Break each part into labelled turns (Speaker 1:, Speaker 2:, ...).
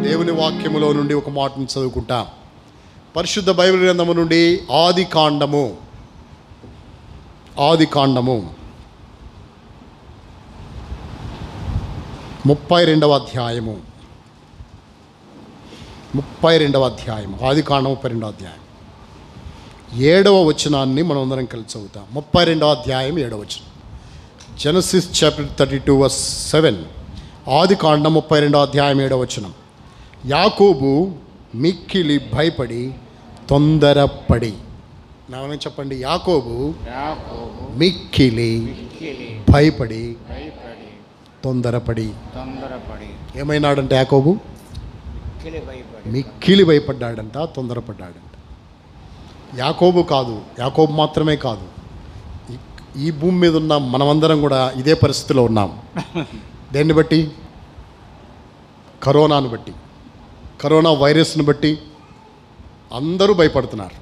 Speaker 1: దేవుని వాక్యములో నుండి ఒక మాటను చదువుకుంటాం. పరిశుద్ధ బైబిల్ గ్రంథము నుండి ఆది కాండము 32వ అధ్యాయము. ఆది కాండం 32వ అధ్యాయం 7వ వచనాన్ని మనం అందరం కలిసి చదువుతాం. 32వ అధ్యాయం 7వ వచనం. Genesis chapter 32:7. ఆది కాండం 32వ అధ్యాయం 7వ వచనం. యాకోబు మిక్కిలి భయపడి తొందరపడి. నామని చెప్పండి. యాకోబు మిక్కిలి భయపడి తొందరపడి. ఏమైనాడంటే యాకోబు మిక్కిలి భయపడ్డాడంట, తొందరపడ్డాడంట. యాకోబు కాదు, యాకోబు మాత్రమే కాదు, ఈ భూమి మీద ఉన్న మనమందరం కూడా ఇదే పరిస్థితిలో ఉన్నాం. దేన్ని బట్టి? కరోనాను బట్టి, కరోనా వైరస్ను బట్టి అందరూ భయపడుతున్నారు.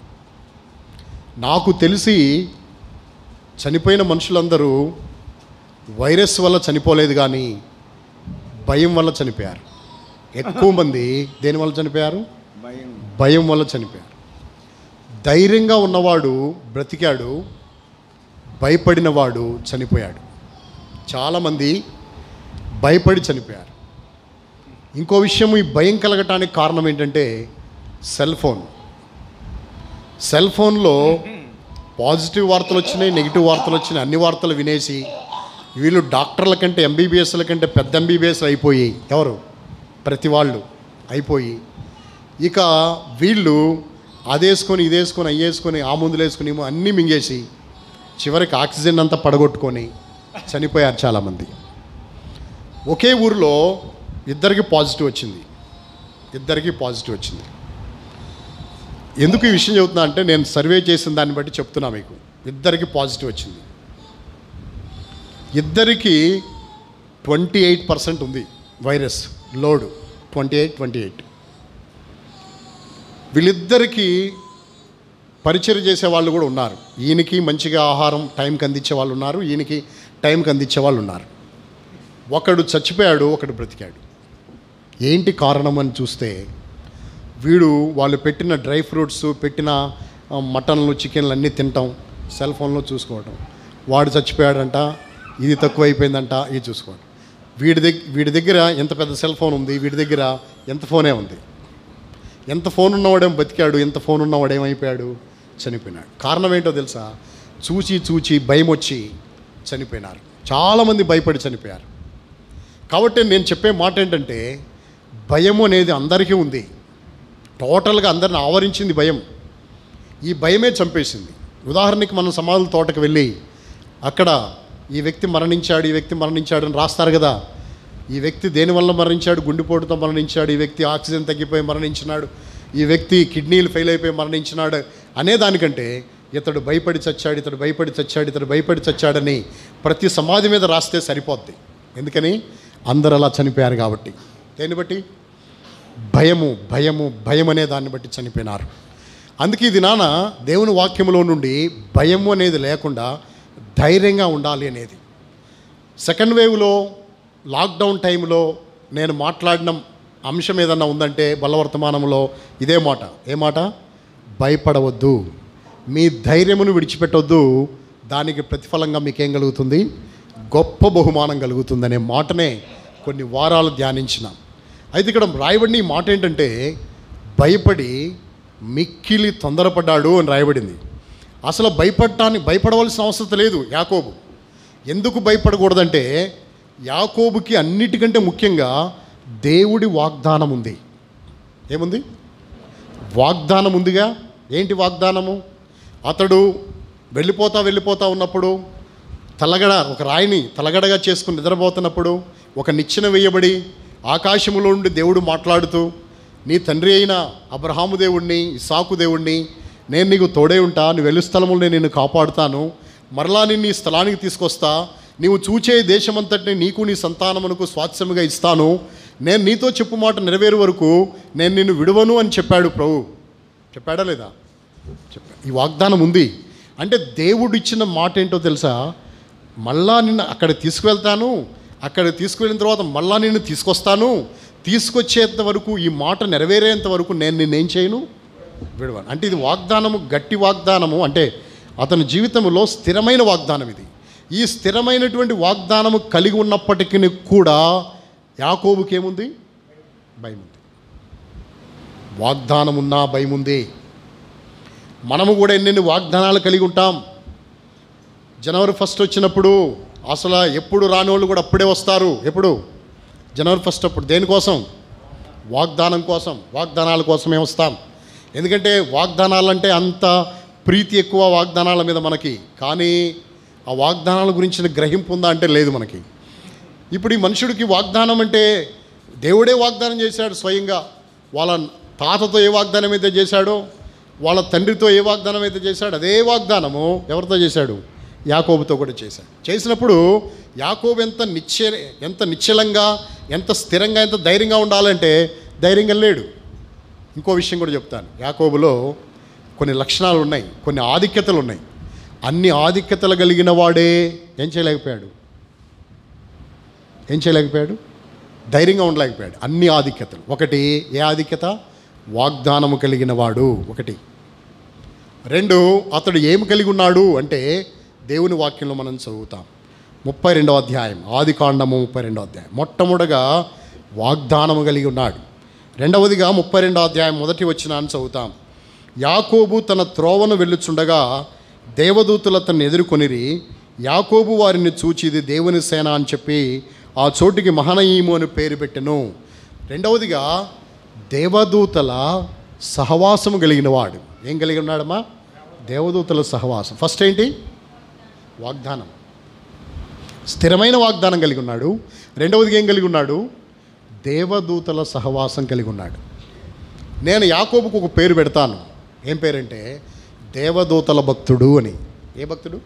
Speaker 1: నాకు తెలిసి చనిపోయిన మనుషులందరూ వైరస్ వల్ల చనిపోలేదు, కానీ భయం వల్ల చనిపోయారు. ఎక్కువ మంది దేని వల్ల చనిపోయారు? భయం వల్ల చనిపోయారు. ధైర్యంగా ఉన్నవాడు బ్రతికాడు, భయపడినవాడు చనిపోయాడు. చాలామంది భయపడి చనిపోయారు. ఇంకో విషయం, ఈ భయం కలగటానికి కారణం ఏంటంటే సెల్ ఫోన్లో పాజిటివ్ వార్తలు వచ్చినాయి, నెగిటివ్ వార్తలు వచ్చినాయి. అన్ని వార్తలు వినేసి వీళ్ళు డాక్టర్ల కంటే, ఎంబీబీఎస్ల కంటే పెద్ద ఎంబీబీఎస్లు అయిపోయి, ఎవరు? ప్రతి వాళ్ళు అయిపోయి, ఇక వీళ్ళు అదేసుకొని ఇదేసుకొని అయ్యేసుకొని ఆ మందులు వేసుకొని అన్నీ మింగేసి చివరికి ఆక్సిజన్ అంతా పడగొట్టుకొని చనిపోయారు చాలామంది. ఒకే ఊరిలో ఇద్దరికి పాజిటివ్ వచ్చింది. ఎందుకు ఈ విషయం చెబుతున్నా అంటే, నేను సర్వే చేసిన దాన్ని బట్టి చెప్తున్నా మీకు. ఇద్దరికి పాజిటివ్ వచ్చింది. ఇద్దరికి 28% ఉంది వైరస్ లోడు. 28. వీళ్ళిద్దరికీ పరిచయం చేసే వాళ్ళు కూడా ఉన్నారు. ఈయనకి మంచిగా ఆహారం టైంకి అందించే వాళ్ళు ఉన్నారు, ఈయనకి టైంకి అందించే వాళ్ళు ఉన్నారు. ఒకడు చచ్చిపోయాడు, ఒకడు బ్రతికాడు. ఏంటి కారణం అని చూస్తే, వాళ్ళు పెట్టిన డ్రై ఫ్రూట్స్, పెట్టిన మటన్లు, చికెన్లు అన్నీ తింటాం, సెల్ ఫోన్లో చూసుకోవటం. వాడు చచ్చిపోయాడంట, ఇది తక్కువ అయిపోయిందంట, ఇది చూసుకోవడం. వీడి దగ్గర ఎంత పెద్ద సెల్ ఫోన్ ఉంది, వీడి దగ్గర ఎంత ఫోనే ఉంది. ఎంత ఫోన్ ఉన్నవాడేమో బతికాడు, ఎంత ఫోన్ ఉన్నవాడేమైపోయాడు, చనిపోయినాడు. కారణం ఏంటో తెలుసా? చూచి భయం వచ్చి చనిపోయినారు. చాలామంది భయపడి చనిపోయారు. కాబట్టి నేను చెప్పే మాట ఏంటంటే, భయం అనేది అందరికీ ఉంది. టోటల్గా అందరిని ఆవరించింది భయం. ఈ భయమే చంపేసింది. ఉదాహరణకి మనం సమాధుల తోటకు వెళ్ళి అక్కడ ఈ వ్యక్తి మరణించాడు, ఈ వ్యక్తి మరణించాడు అని రాస్తారు కదా. ఈ వ్యక్తి దేనివల్ల మరణించాడు? గుండెపోటుతో మరణించాడు, ఈ వ్యక్తి ఆక్సిజన్ తగ్గిపోయి మరణించినాడు, ఈ వ్యక్తి కిడ్నీలు ఫెయిల్ అయిపోయి మరణించినాడు అనే దానికంటే, ఇతడు భయపడి చచ్చాడని ప్రతి సమాధి మీద రాస్తే సరిపోద్ది. ఎందుకని? అందరు అలా చనిపోయారు కాబట్టి. దేన్ని బట్టి? భయం అనే దాన్ని బట్టి చనిపోయినారు. అందుకే ఇది దేవుని వాక్యంలో నుండి భయము అనేది లేకుండా ధైర్యంగా ఉండాలి అనేది. సెకండ్ వేవ్లో, లాక్డౌన్ టైంలో నేను మాట్లాడిన అంశం ఏదన్నా ఉందంటే బలవర్తమానంలో ఇదే మాట. ఏ మాట? భయపడవద్దు, మీ ధైర్యమును విడిచిపెట్టవద్దు, దానికి ప్రతిఫలంగా మీకేం కలుగుతుంది? గొప్ప బహుమానం కలుగుతుందనే మాటనే కొన్ని వారాలు ధ్యానించినాం. అయితే ఇక్కడ రాయబడిన ఈ మాట ఏంటంటే, భయపడి మిక్కిలి తొందరపడ్డాడు అని రాయబడింది. అసలు భయపడవలసిన అవసరం లేదు యాకోబు. ఎందుకు భయపడకూడదంటే, యాకోబుకి అన్నిటికంటే ముఖ్యంగా దేవుడి వాగ్దానం ఉంది. ఏముంది? వాగ్దానం ఉందిగా. ఏంటి వాగ్దానము? అతడు వెళ్ళిపోతా ఉన్నప్పుడు ఒక రాయిని తలగడగా చేసుకుని నిద్రపోతున్నప్పుడు ఒక నిచ్చెన వేయబడి ఆకాశములో నుండి దేవుడు మాట్లాడుతూ, నీ తండ్రి అయిన అబ్రహాము దేవుణ్ణి, ఇస్సాకు దేవుణ్ణి, నేను నీకు తోడే ఉంటా, నువ్వు వెళ్ళు స్థలములు నేను నిన్ను కాపాడుతాను, మరలా నిన్ను ఈ స్థలానికి తీసుకొస్తా, నీవు చూచే దేశమంతటిని నీకు నీ సంతానమునకు స్వాస్థ్యముగా ఇస్తాను, నేను నీతో చెప్పు మాట నెరవేరు వరకు నేను నిన్ను విడువను అని చెప్పాడు ప్రభు. చెప్పాడా లేదా? చెప్పాడు. ఈ వాగ్దానం ఉంది. అంటే దేవుడు ఇచ్చిన మాట ఏంటో తెలుసా? మళ్ళా నిన్ను అక్కడ తీసుకువెళ్తాను, అక్కడ తీసుకువెళ్ళిన తర్వాత మళ్ళా నిన్ను తీసుకొస్తాను, తీసుకొచ్చేంత వరకు, ఈ మాట నెరవేరేంత వరకు నేను నిన్నేం చేయను, విడవను. అంటే ఇది వాగ్దానము, గట్టి వాగ్దానము. అంటే అతని జీవితంలో స్థిరమైన వాగ్దానం ఇది. ఈ స్థిరమైనటువంటి వాగ్దానము కలిగి ఉన్నప్పటికీ కూడా యాకోబుకి ఏముంది? భయం ఉంది. వాగ్దానం ఉన్నా భయం ఉంది. మనము కూడా ఎన్నెన్ని వాగ్దానాలు కలిగి ఉంటాం. జనవరి 1 వచ్చినప్పుడు అసలు ఎప్పుడు రాని వాళ్ళు కూడా అప్పుడే వస్తారు. ఎప్పుడు? జనవరి 1 అప్పుడు. దేనికోసం? వాగ్దానం కోసం, వాగ్దానాల కోసమే వస్తాం. ఎందుకంటే వాగ్దానాలంటే అంత ప్రీతి ఎక్కువ వాగ్దానాల మీద మనకి. కానీ ఆ వాగ్దానాల గురించిన గ్రహింపు ఉందా అంటే లేదు మనకి. ఇప్పుడు ఈ మనుషుడికి వాగ్దానం అంటే దేవుడే వాగ్దానం చేశాడు స్వయంగా. వాళ్ళ తాతతో ఏ వాగ్దానం అయితే చేశాడో, వాళ్ళ తండ్రితో ఏ వాగ్దానం అయితే చేశాడో, అదే వాగ్దానము ఎవరితో చేశాడు? యాకోబుతో కూడా చేశాడు. చేసినప్పుడు యాకోబు ఎంత నిశ్చలంగా, ఎంత స్థిరంగా, ఎంత ధైర్యంగా ఉండాలంటే ధైర్యంగా లేడు. ఇంకో విషయం కూడా చెప్తాను. యాకోబులో కొన్ని లక్షణాలు ఉన్నాయి, కొన్ని ఆధిక్యతలు ఉన్నాయి. అన్ని ఆధిక్యతలు కలిగిన వాడే ఏం చేయలేకపోయాడు? ధైర్యంగా ఉండలేకపోయాడు. అన్ని ఆధిక్యతలు. ఒకటి, ఏ ఆధిక్యత? వాగ్దానము కలిగిన వాడు ఒకటి. 2, అతడు ఏమి కలిగి ఉన్నాడు అంటే దేవుని వాక్యంలో మనం చదువుతాం. 32వ అధ్యాయం, ఆదికాండము 32వ అధ్యాయం. మొట్టమొదటిగా వాగ్దానము కలిగి ఉన్నాడు. రెండవదిగా 32వ అధ్యాయం 1వ వచనాన్ని చదువుతాం. యాకోబు తన త్రోవను వెళ్ళుచుండగా దేవదూతలు అతన్ని ఎదుర్కొనిరి. యాకోబు వారిని చూచి ఇది దేవుని సేన అని చెప్పి ఆ చోటికి మహనయీము అని పేరు పెట్టెను. రెండవదిగా దేవదూతల సహవాసము కలిగిన వాడు. ఏం కలిగి ఉన్నాడమ్మా? దేవదూతల సహవాసం. ఫస్ట్ ఏంటి? వాగ్దానం. స్థిరమైన వాగ్దానం కలిగి ఉన్నాడు. రెండవదిగా ఏం కలిగి ఉన్నాడు? దేవదూతల సహవాసం కలిగి ఉన్నాడు. నేను యాకోబుకు ఒక పేరు పెడతాను. ఏం పేరంటే దేవదూతల భక్తుడు అని. ఏ భక్తుడు?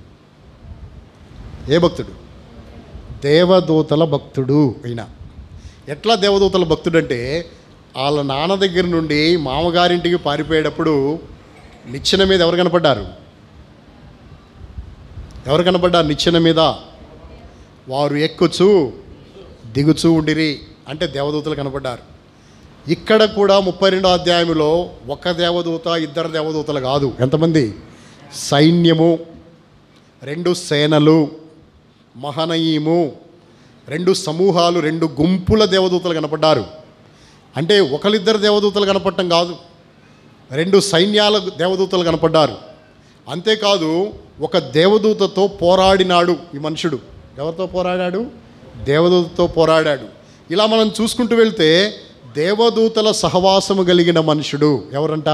Speaker 1: దేవదూతల భక్తుడు అయినా. ఎట్లా దేవదూతల భక్తుడు అంటే, వాళ్ళ నాన్న దగ్గర నుండి మామగారింటికి పారిపోయేటప్పుడు నిచ్చెన మీద ఎవరు కనపడ్డారు? నిచ్చెన మీద వారు ఎక్కుచు దిగుచూ ఉండిరి అంటే దేవదూతలు కనపడ్డారు. ఇక్కడ కూడా 32వ అధ్యాయంలో ఒక దేవదూత, 2 దేవదూతలు కాదు. ఎంతమంది? సైన్యము, 2 సేనలు, మహనయీము, 2 సమూహాలు, 2 గుంపుల దేవదూతలు కనపడ్డారు. అంటే 1-2 దేవదూతలు కనపడటం కాదు, 2 సైన్యాల దేవదూతలు కనపడ్డారు. అంతేకాదు ఒక దేవదూతతో పోరాడినాడు ఈ మనుషుడు. ఎవరితో పోరాడాడు? దేవదూతతో పోరాడాడు. ఇలా మనం చూసుకుంటూ వెళ్తే దేవదూతల సహవాసము కలిగిన మనుషుడు ఎవరంట?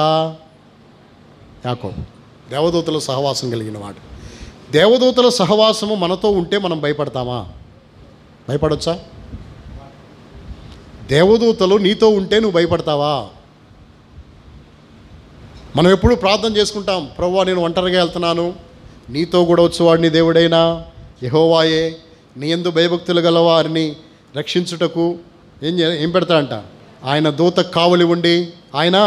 Speaker 1: యాకోబు. దేవదూతల సహవాసం కలిగిన వాడు. దేవదూతల సహవాసము మనతో ఉంటే మనం భయపడతామా? భయపడొచ్చా? దేవదూతలు నీతో ఉంటే నువ్వు భయపడతావా? మనం ఎప్పుడు ప్రార్థన చేసుకుంటాం, ప్రభువా నేను ఒంటరిగా వెళ్తున్నాను, నీతో కూడా వచ్చేవాడిని దేవుడైనా యెహోవాయే, నీ యందు భయభక్తులు గల వారిని రక్షించుటకు ఏం పెడతాడంట? ఆయన దూత కావలి ఉండి ఆయన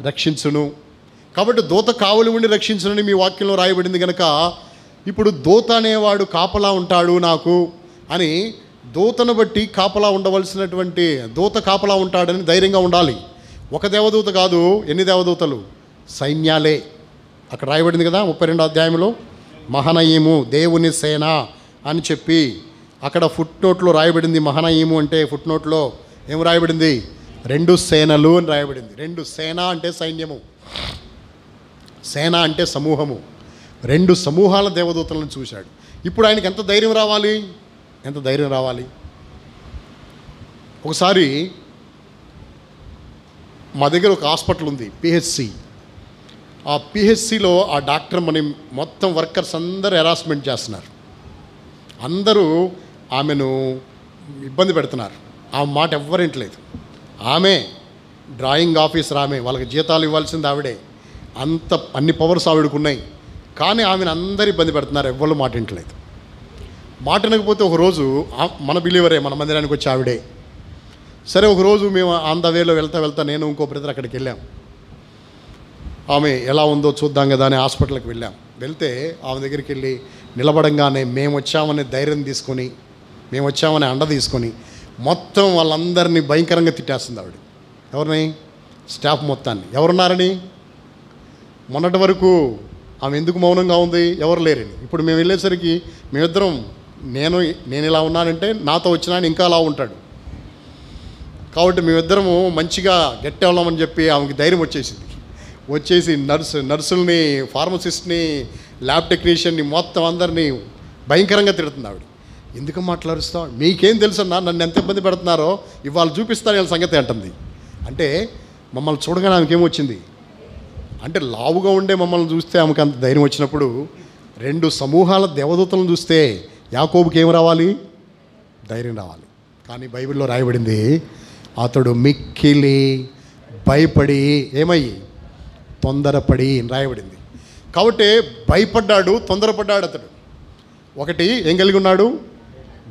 Speaker 1: రక్షించును. కాబట్టి దూత కావలి ఉండి రక్షించునని మీ వాక్యంలో రాయబడింది కనుక ఇప్పుడు దూత అనేవాడు కాపలా ఉంటాడు నాకు అని, దూతను బట్టి కాపలా ఉండవలసినటువంటి దూత కాపలా ఉంటాడని ధైర్యంగా ఉండాలి. ఒక దేవదూత కాదు, ఎన్ని దేవదూతలు? సైన్యాలే. అక్కడ రాయబడింది కదా 32వ అధ్యాయంలో, మహనయీము దేవుని సేన అని చెప్పి అక్కడ ఫుట్ నోట్లో రాయబడింది. మహనయీము అంటే ఫుట్ నోట్లో ఏం రాయబడింది? 2 సేనలు అని రాయబడింది. 2 సేన అంటే సైన్యము, సేన అంటే సమూహము. 2 సమూహాల దేవదూతలను చూశాడు. ఇప్పుడు ఆయనకి ఎంత ధైర్యం రావాలి? ఒకసారి మా దగ్గర ఒక హాస్పిటల్ ఉంది, పిహెచ్సి. ఆ పిహెచ్సిలో ఆ డాక్టర్ మొత్తం వర్కర్స్ అందరూ హెరాస్మెంట్ చేస్తున్నారు. అందరూ ఆమెను ఇబ్బంది పెడుతున్నారు. ఆ మాట ఎవ్వరింటలేదు. ఆమె డ్రాయింగ్ ఆఫీసర్, ఆమె వాళ్ళకి జీతాలు ఇవ్వాల్సింది ఆవిడే, అన్ని పవర్స్ ఆవిడకున్నాయి. కానీ ఆమెను అందరు ఇబ్బంది పెడుతున్నారు, ఎవ్వరు మాట వింటలేదు. మాట వినకపోతే ఒకరోజు మన బిలీవరే, మన మందిరానికి వచ్చి ఆవిడే. సరే ఒకరోజు మేము ఆన్ ద వేలో వెళ్తా నేను ఇంకో బ్రదర్ అక్కడికి వెళ్ళాం. ఆమె ఎలా ఉందో చూద్దాం కదా అని హాస్పిటల్కి వెళ్తే ఆమె దగ్గరికి వెళ్ళి నిలబడంగానే మేము వచ్చామనే ధైర్యం తీసుకొని, మేము వచ్చామనే అండ తీసుకొని మొత్తం వాళ్ళందరినీ భయంకరంగా తిట్టేస్తుంది ఆవిడ. ఎవరిని? స్టాఫ్ మొత్తాన్ని. ఎవరున్నారని? మొన్నటి వరకు ఆమె ఎందుకు మౌనంగా ఉంది? ఎవరు లేరని. ఇప్పుడు మేము వెళ్ళేసరికి మేమిద్దరం, నేను ఇలా ఉన్నానంటే నాతో వచ్చిన ఆయన ఇంకా అలా ఉంటాడు. కాబట్టి మేమిద్దరము మంచిగా గట్టి వెళ్ళామని చెప్పి ఆమెకి ధైర్యం వచ్చేసి నర్సుల్ని, ఫార్మసిస్ట్ని, ల్యాబ్ టెక్నీషియన్ని మొత్తం అందరినీ భయంకరంగా తిడుతుంది ఆవిడ. ఎందుకు మాట్లాడుస్తావు? మీకేం తెలుసన్నా నన్ను ఎంత ఇబ్బంది పెడుతున్నారో ఇవాళ చూపిస్తాను వీళ్ళ సంగతి అంటుంది. అంటే మమ్మల్ని చూడగానే ఆమెకేమొచ్చింది అంటే, లావుగా ఉండే మమ్మల్ని చూస్తే ఆమెకు అంత ధైర్యం వచ్చినప్పుడు 2 సమూహాల దేవదూతలను చూస్తే యాకోబుకి ఏం రావాలి? ధైర్యం రావాలి. కానీ బైబిల్లో రాయబడింది, అతడు మిక్కిలి భయపడి ఏమయ్యి? తొందరపడి రాయబడింది. కాబట్టి భయపడ్డాడు, తొందరపడ్డాడు అతడు. 1 ఏం కలిగి ఉన్నాడు?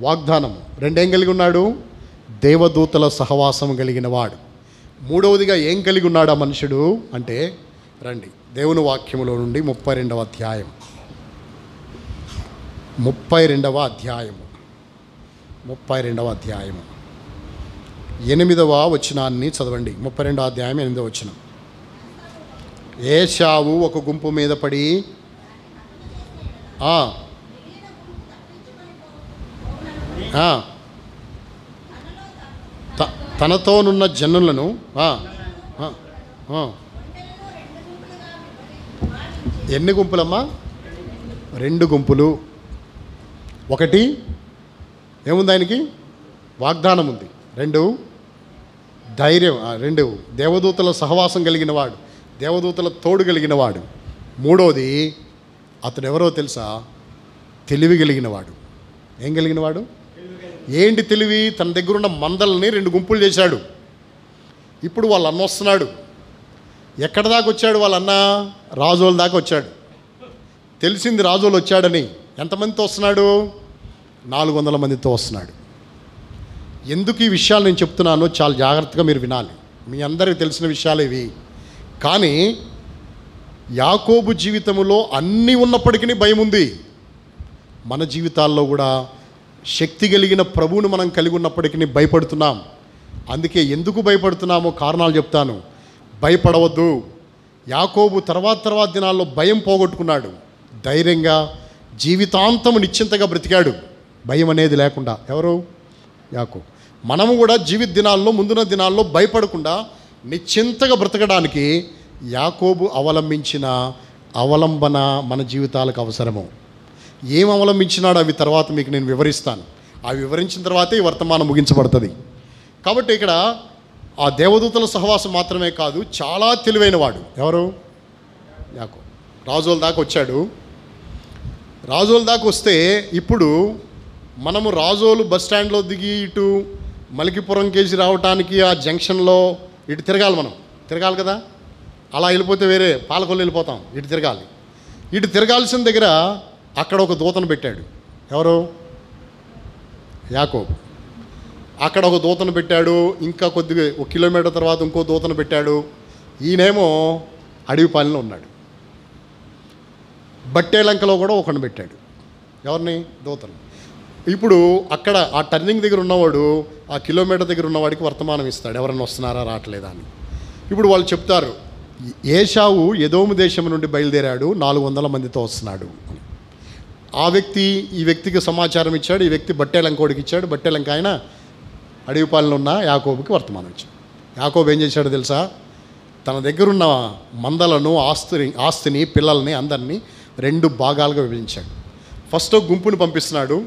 Speaker 1: వాగ్దానం. 2 ఏం కలిగి ఉన్నాడు? దేవదూతల సహవాసం కలిగిన వాడు. 3వదిగా ఏం కలిగి ఉన్నాడు ఆ మనుషుడు అంటే, రండి దేవుని వాక్యములో నుండి 32వ అధ్యాయం 8వ వచనాన్ని చదవండి. 32వ అధ్యాయం 8వ వచనం. ఏశావు ఒక గుంపు మీద పడి తనతోనున్న జనులను ఎన్ని గుంపులమ్మా? 2 గుంపులు. 1 ఏముంది? ఆయనకి వాగ్దానం ఉంది. 2 ధైర్యం. 2 దేవదూతల సహవాసం కలిగిన వాడు, దేవదూతల తోడు కలిగిన వాడు. 3వది అతడు ఎవరో తెలుసా? తెలివి కలిగిన వాడు. ఏం కలిగిన వాడు? ఏంటి తెలివి? తన దగ్గరున్న మందల్ని 2 గుంపులు చేశాడు. ఇప్పుడు వాళ్ళ అన్న వస్తున్నాడు. ఎక్కడ దాకా వచ్చాడు? వాళ్ళ అన్న రాజోల దాకా వచ్చాడు. తెలిసింది రాజోలు వచ్చాడని. ఎంతమందితో వస్తున్నాడు? 400 మందితో వస్తున్నాడు. ఎందుకు ఈ విషయాలు నేను చెప్తున్నానో చాలా జాగ్రత్తగా మీరు వినాలి. మీ అందరికీ తెలిసిన విషయాలు ఇవి. కానీ యాకోబు జీవితంలో అన్నీ ఉన్నప్పటికీ భయం ఉంది. మన జీవితాల్లో కూడా శక్తి కలిగిన ప్రభువును మనం కలిగి ఉన్నప్పటికీ భయపడుతున్నాం. అందుకే ఎందుకు భయపడుతున్నామో కారణాలు చెప్తాను. భయపడవద్దు. యాకోబు తర్వాత దినాల్లో భయం పోగొట్టుకున్నాడు. ధైర్యంగా జీవితాంతము నిశ్చింతగా బ్రతికాడు, భయం అనేది లేకుండా. ఎవరు? యాకోబు. మనము కూడా జీవిత దినాల్లో, ముందున్న దినాల్లో భయపడకుండా నిశ్చింతగా బ్రతకడానికి యాకోబు అవలంబించిన అవలంబన మన జీవితాలకు అవసరము. ఏం అవలంబించినాడు అవి తర్వాత మీకు నేను వివరిస్తాను. అవి వివరించిన తర్వాతే ఈ వర్తమానం ముగించబడుతుంది. కాబట్టి ఇక్కడ ఆ దేవదూతల సహవాసం మాత్రమే కాదు, చాలా తెలివైన వాడు. ఎవరు? యాకోబు. రాజోల దాకా వచ్చాడు. రాజోల దాకా వస్తే ఇప్పుడు మనము రాజోలు బస్ స్టాండ్లో దిగి ఇటు మలికిపురం కేసి రావటానికి ఆ జంక్షన్లో ఇటు తిరగాలి కదా. అలా వెళ్ళిపోతే వేరే పాలకొల్లు వెళ్ళిపోతాం. ఇటు తిరగాలి. ఇటు తిరగాల్సిన దగ్గర అక్కడ ఒక దూతను పెట్టాడు. ఎవరు? యాకోబు. అక్కడ ఒక దూతను పెట్టాడు. ఇంకా కొద్దిగా 1 కిలోమీటర్ తర్వాత ఇంకో దూతను పెట్టాడు. ఈయనేమో అడవిపాలెంలో ఉన్నాడు. బట్టేలంకలో కూడా ఒకరిని పెట్టాడు. ఎవరిని? దూతను. ఇప్పుడు అక్కడ ఆ టర్నింగ్ దగ్గర ఉన్నవాడు ఆ కిలోమీటర్ దగ్గర ఉన్నవాడికి వర్తమానం ఇస్తాడు, ఎవరన్నా వస్తున్నారా రావట్లేదా అని. ఇప్పుడు వాళ్ళు చెప్తారు, ఏశావు ఎదోము దేశం నుండి బయలుదేరాడు, 400 మందితో వస్తున్నాడు. ఆ వ్యక్తి ఈ వ్యక్తికి సమాచారం ఇచ్చాడు. ఈ వ్యక్తి బట్టేలంకోడికి ఇచ్చాడు. బట్టేలంక ఆయన అడవిపాలెంలో ఉన్న యాకోబుకి వర్తమానం ఇచ్చాడు. యాకోబు ఏం చేశాడో తెలుసా? తన దగ్గరున్న మందలను, ఆస్తిని, పిల్లల్ని అందరినీ 2 భాగాలుగా విభజించాడు. ఫస్ట్ ఒక గుంపుని పంపిస్తున్నాడు.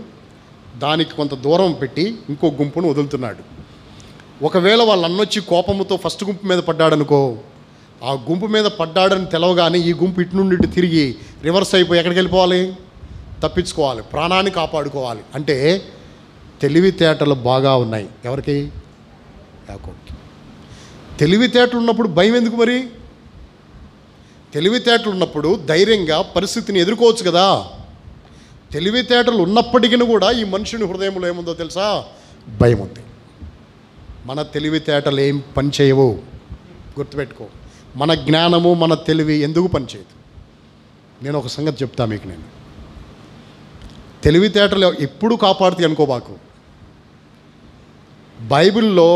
Speaker 1: దానికి కొంత దూరం పెట్టి ఇంకో గుంపును వదులుతున్నాడు. ఒకవేళ వాళ్ళ అన్నొచ్చి కోపముతో ఫస్ట్ గుంపు మీద పడ్డాడనుకో, ఆ గుంపు మీద పడ్డాడని తెలవగానే ఈ గుంపు ఇటు నుండి ఇటు తిరిగి రివర్స్ అయిపోయి ఎక్కడికి వెళ్ళిపోవాలి? తప్పించుకోవాలి, ప్రాణాన్ని కాపాడుకోవాలి. అంటే తెలివితేటలు బాగా ఉన్నాయి. ఎవరికి? యాకోబుకి. తెలివితేటలు ఉన్నప్పుడు భయం ఎందుకు? మరి తెలివితేటలు ఉన్నప్పుడు ధైర్యంగా పరిస్థితిని ఎదుర్కోవచ్చు కదా. తెలివితేటలు ఉన్నప్పటికీ కూడా ఈ మనుషుని హృదయంలో ఏముందో తెలుసా? భయం ఉంది. మన తెలివితేటలు ఏం పని చేయవు, గుర్తుపెట్టుకో. మన జ్ఞానము, మన తెలివి ఎందుకు పనిచేయదు? నేను ఒక సంగతి చెప్తా మీకు. నేను తెలివితేటలు ఎప్పుడు కాపాడుతాయి అనుకోబాకు. బైబిల్లో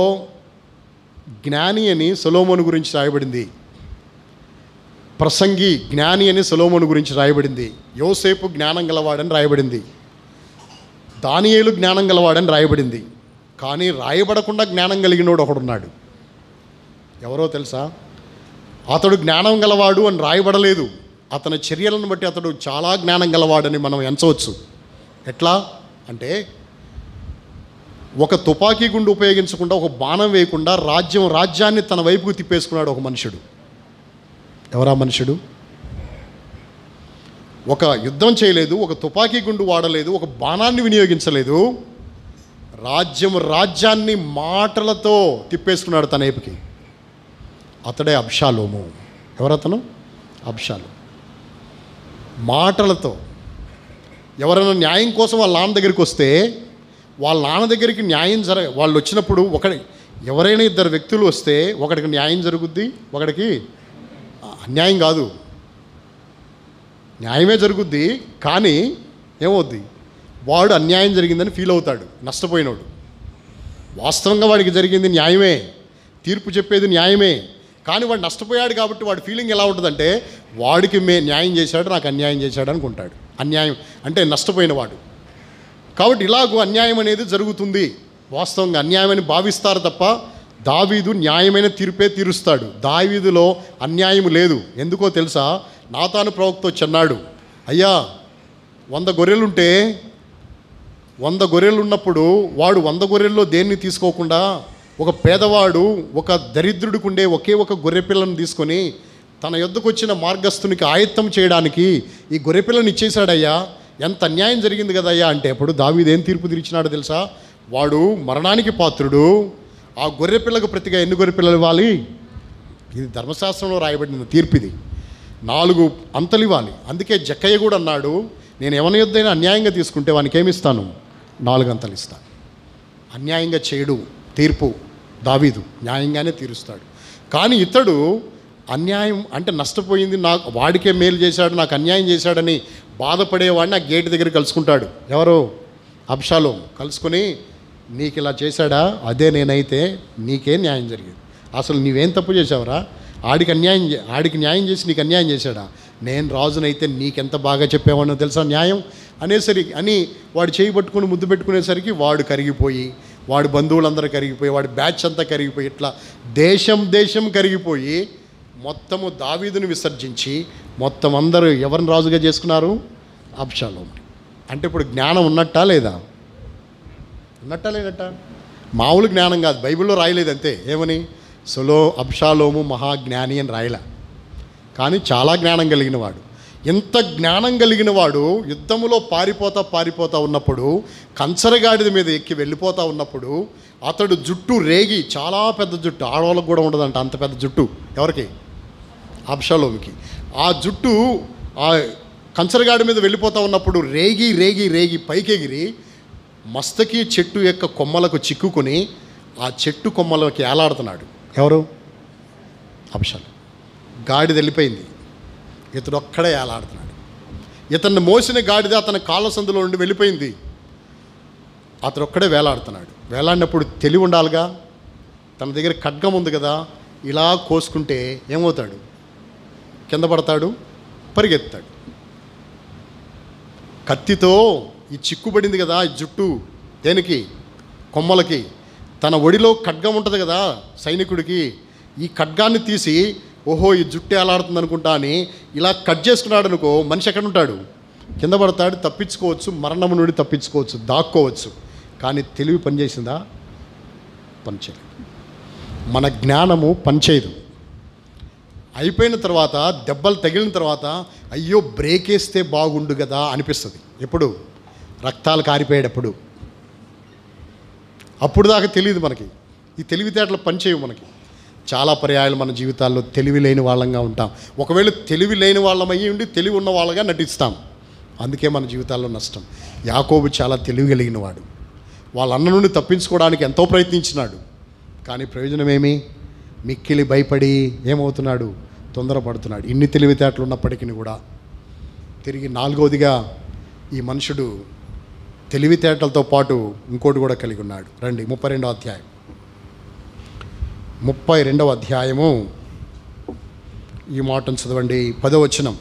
Speaker 1: జ్ఞాని అని సొలొమోను గురించి రాయబడింది. ప్రసంగి జ్ఞాని అని సొలొమోను గురించి రాయబడింది. యోసేపు జ్ఞానం గలవాడని రాయబడింది. దానియేలు జ్ఞానం గలవాడని రాయబడింది. కానీ రాయబడకుండా జ్ఞానం కలిగినోడు ఒకడున్నాడు. ఎవరో తెలుసా? అతడు జ్ఞానం గలవాడు అని రాయబడలేదు. అతని చర్యలను బట్టి అతడు చాలా జ్ఞానం గలవాడని మనం ఎంచవచ్చు. ఎట్లా అంటే, ఒక తుపాకీ గుండు ఉపయోగించకుండా, ఒక బాణం వేయకుండా రాజ్యాన్ని తన వైపుకు తిప్పేసుకున్నాడు ఒక మనుషుడు. ఎవరా మనుషుడు? ఒక యుద్ధం చేయలేదు, ఒక తుపాకీ గుండు వాడలేదు, ఒక బాణాన్ని వినియోగించలేదు. రాజ్యాన్ని మాటలతో తిప్పేసుకున్నాడు తన వైపుకి. అతడే అబ్షాలోము. ఎవరతను? అబ్షాలోము. మాటలతో. ఎవరైనా న్యాయం కోసం వాళ్ళ నాన్న దగ్గరికి వస్తే, వాళ్ళ నాన్న దగ్గరికి న్యాయం వాళ్ళు వచ్చినప్పుడు ఎవరైనా ఇద్దరు వ్యక్తులు వస్తే ఒకడికి న్యాయం జరుగుద్ది, ఒకడికి అన్యాయం కాదు, న్యాయమే జరుగుద్ది. కానీ ఏమవుద్ది? వాడు అన్యాయం జరిగిందని ఫీల్ అవుతాడు, నష్టపోయినోడు. వాస్తవంగా వాడికి జరిగింది న్యాయమే, తీర్పు చెప్పేది న్యాయమే. కానీ వాడు నష్టపోయాడు కాబట్టి వాడి ఫీలింగ్ ఎలా ఉంటుందంటే, వాడికి న్యాయం చేశాడు, నాకు అన్యాయం చేశాడు అనుకుంటాడు. అన్యాయం అంటే నష్టపోయిన వాడు. కాబట్టి ఇలాగూ అన్యాయం అనేది జరుగుతుంది. వాస్తవంగా అన్యాయమని భావిస్తారు తప్ప దావీదు న్యాయమైన తీర్పే తీరుస్తాడు. దావీదులో అన్యాయం లేదు. ఎందుకో తెలుసా? నాతాను ప్రవక్త చెన్నాడు, అయ్యా 100 గొర్రెలుంటే 100 గొర్రెలు ఉన్నప్పుడు వాడు 100 గొర్రెల్లో దేన్ని తీసుకోకుండా ఒక పేదవాడు, ఒక దరిద్రుడికి ఉండే ఒకే ఒక గొర్రెపిల్లను తీసుకొని తన యొద్దకు వచ్చిన మార్గస్థునికి ఆయత్తం చేయడానికి ఈ గొర్రెపిల్లని ఇచ్చేశాడయ్యా, ఎంత అన్యాయం జరిగింది కదయ్యా అంటే, అప్పుడు దావీదు ఏం తీర్పు తీర్చినాడో తెలుసా? వాడు మరణానికి పాత్రుడు. ఆ గొర్రెపిల్లకు ప్రతిగా ఎన్ని గొర్రెపిల్లలు ఇవ్వాలి? ఇది ధర్మశాస్త్రంలో రాయబడిన తీర్పు. ఇది 4 అంతలు ఇవ్వాలి. అందుకే జక్కయ్య కూడా అన్నాడు, నేను ఎవరి యొద్దైనా అన్యాయంగా తీసుకుంటే వానికి ఏమిస్తాను? 4 అంతలు ఇస్తాను. అన్యాయంగా చేయడు. తీర్పు దావీదు న్యాయంగానే తీరుస్తాడు. కానీ ఇతడు అన్యాయం అంటే నష్టపోయింది, నాకు వాడికే మేలు చేశాడు, నాకు అన్యాయం చేశాడని బాధపడేవాడిని ఆ గేటు దగ్గర కలుసుకుంటాడు. ఎవరు? అబ్షాలోం. కలుసుకొని, నీకు ఇలా చేశాడా? అదే నేనైతే నీకే న్యాయం జరిగింది. అసలు నీవేం తప్పు చేసావురా? ఆడికి న్యాయం చేసి నీకు అన్యాయం చేశాడా? నేను రాజునైతే నీకెంత బాగా చెప్పేవాడినో తెలుసా న్యాయం అనేసరికి అని వాడు చేయి పట్టుకుని ముద్దు పెట్టుకునేసరికి వాడు కరిగిపోయి, వాడి బంధువులందరూ కరిగిపోయి, వాడి బ్యాచ్ అంతా కరిగిపోయి, ఇట్లా దేశం కరిగిపోయి మొత్తము దావీదుని విసర్జించి మొత్తం అందరూ ఎవరిని రాజుగా చేసుకున్నారు? అబ్షాలోముని. అంటే ఇప్పుడు జ్ఞానం ఉన్నట్టా లేదా? ఉన్నట్టా లేదట? మామూలు జ్ఞానం కాదు, బైబిల్లో రాయలేదు అంతే. ఏమని? అబ్షాలోము మహాజ్ఞాని అని రాయలే. కానీ చాలా జ్ఞానం కలిగిన వాడు. ఎంత జ్ఞానం కలిగిన వాడు యుద్ధములో పారిపోతా ఉన్నప్పుడు, కంచరగాడిద మీద ఎక్కి వెళ్ళిపోతూ ఉన్నప్పుడు అతడు జుట్టు రేగి, చాలా పెద్ద జుట్టు, ఆడవాళ్ళకు కూడా ఉండదంట అంత పెద్ద జుట్టు. ఎవరికి? అబ్షాలోముకి. ఆ జుట్టు ఆ కంచరగాడి మీద వెళ్ళిపోతూ ఉన్నప్పుడు రేగి పైకెగిరి మస్తకి చెట్టు యొక్క కొమ్మలకు చిక్కుకొని ఆ చెట్టు కొమ్మలకి ఏలాడుతున్నాడు. ఎవరు? అబ్షాలోము. గాడిద వెళ్ళిపోయింది, ఇతడు ఒక్కడే ఏలాడుతున్నాడు. ఇతన్ని మోసిన గాడిద అతని కాళ్ళ సందులో నుండి వెళ్ళిపోయింది, అతడు ఒక్కడే వేలాడుతున్నాడు. వేలాడినప్పుడు తెలివి ఉండాలిగా. తన దగ్గర ఖడ్గం ఉంది కదా, ఇలా కోసుకుంటే ఏమవుతాడు? కింద పడతాడు, పరిగెత్తాడు. కత్తితో ఈ చిక్కుబడింది కదా ఈ జుట్టు, దేనికి? కొమ్మలకి. తన ఒడిలో ఖడ్గం ఉంటుంది కదా సైనికుడికి, ఈ ఖడ్గాన్ని తీసి ఓహో ఈ జుట్టు ఎలాడుతుంది అనుకుంటా అని ఇలా కట్ చేసుకున్నాడు అనుకో, మనిషి ఎక్కడ ఉంటాడు? కింద పడతాడు. తప్పించుకోవచ్చు, మరణం నుండి తప్పించుకోవచ్చు, దాక్కోవచ్చు. కానీ తెలివి పనిచేసిందా? పనిచేయలేదు. మన జ్ఞానము పనిచేయదు. అయిపోయిన తర్వాత, దెబ్బలు తగిలిన తర్వాత అయ్యో బ్రేక్ వేస్తే బాగుండు కదా అనిపిస్తుంది. ఎప్పుడు? రక్తాలు కారిపోయేటప్పుడు. అప్పుడు దాకా తెలియదు మనకి. ఈ తెలివితేటలు పనిచేయవు మనకి. చాలా పర్యాయాలు మన జీవితాల్లో తెలివి లేని వాళ్ళంగా ఉంటాం. ఒకవేళ తెలివి లేని వాళ్ళమయ్యి ఉండి తెలివి ఉన్న వాళ్ళగా నటిస్తాం. అందుకే మన జీవితాల్లో నష్టం. యాకోబు చాలా తెలివి కలిగిన వాడు. వాళ్ళ అన్న నుండి తప్పించుకోవడానికి ఎంతో ప్రయత్నించినాడు. కానీ ప్రయోజనమేమి? మిక్కిలి భయపడి ఏమవుతున్నాడు? తొందరపడుతున్నాడు. ఇన్ని తెలివితేటలు ఉన్నప్పటికీ కూడా తిరిగి 4వదిగా ఈ మనుషుడు తెలివితేటలతో పాటు ఇంకోటి కూడా కలిగి ఉన్నాడు. రండి 32వ అధ్యాయం. 32వ అధ్యాయము ఈ మాటను చదవండి. 10వ వచనం.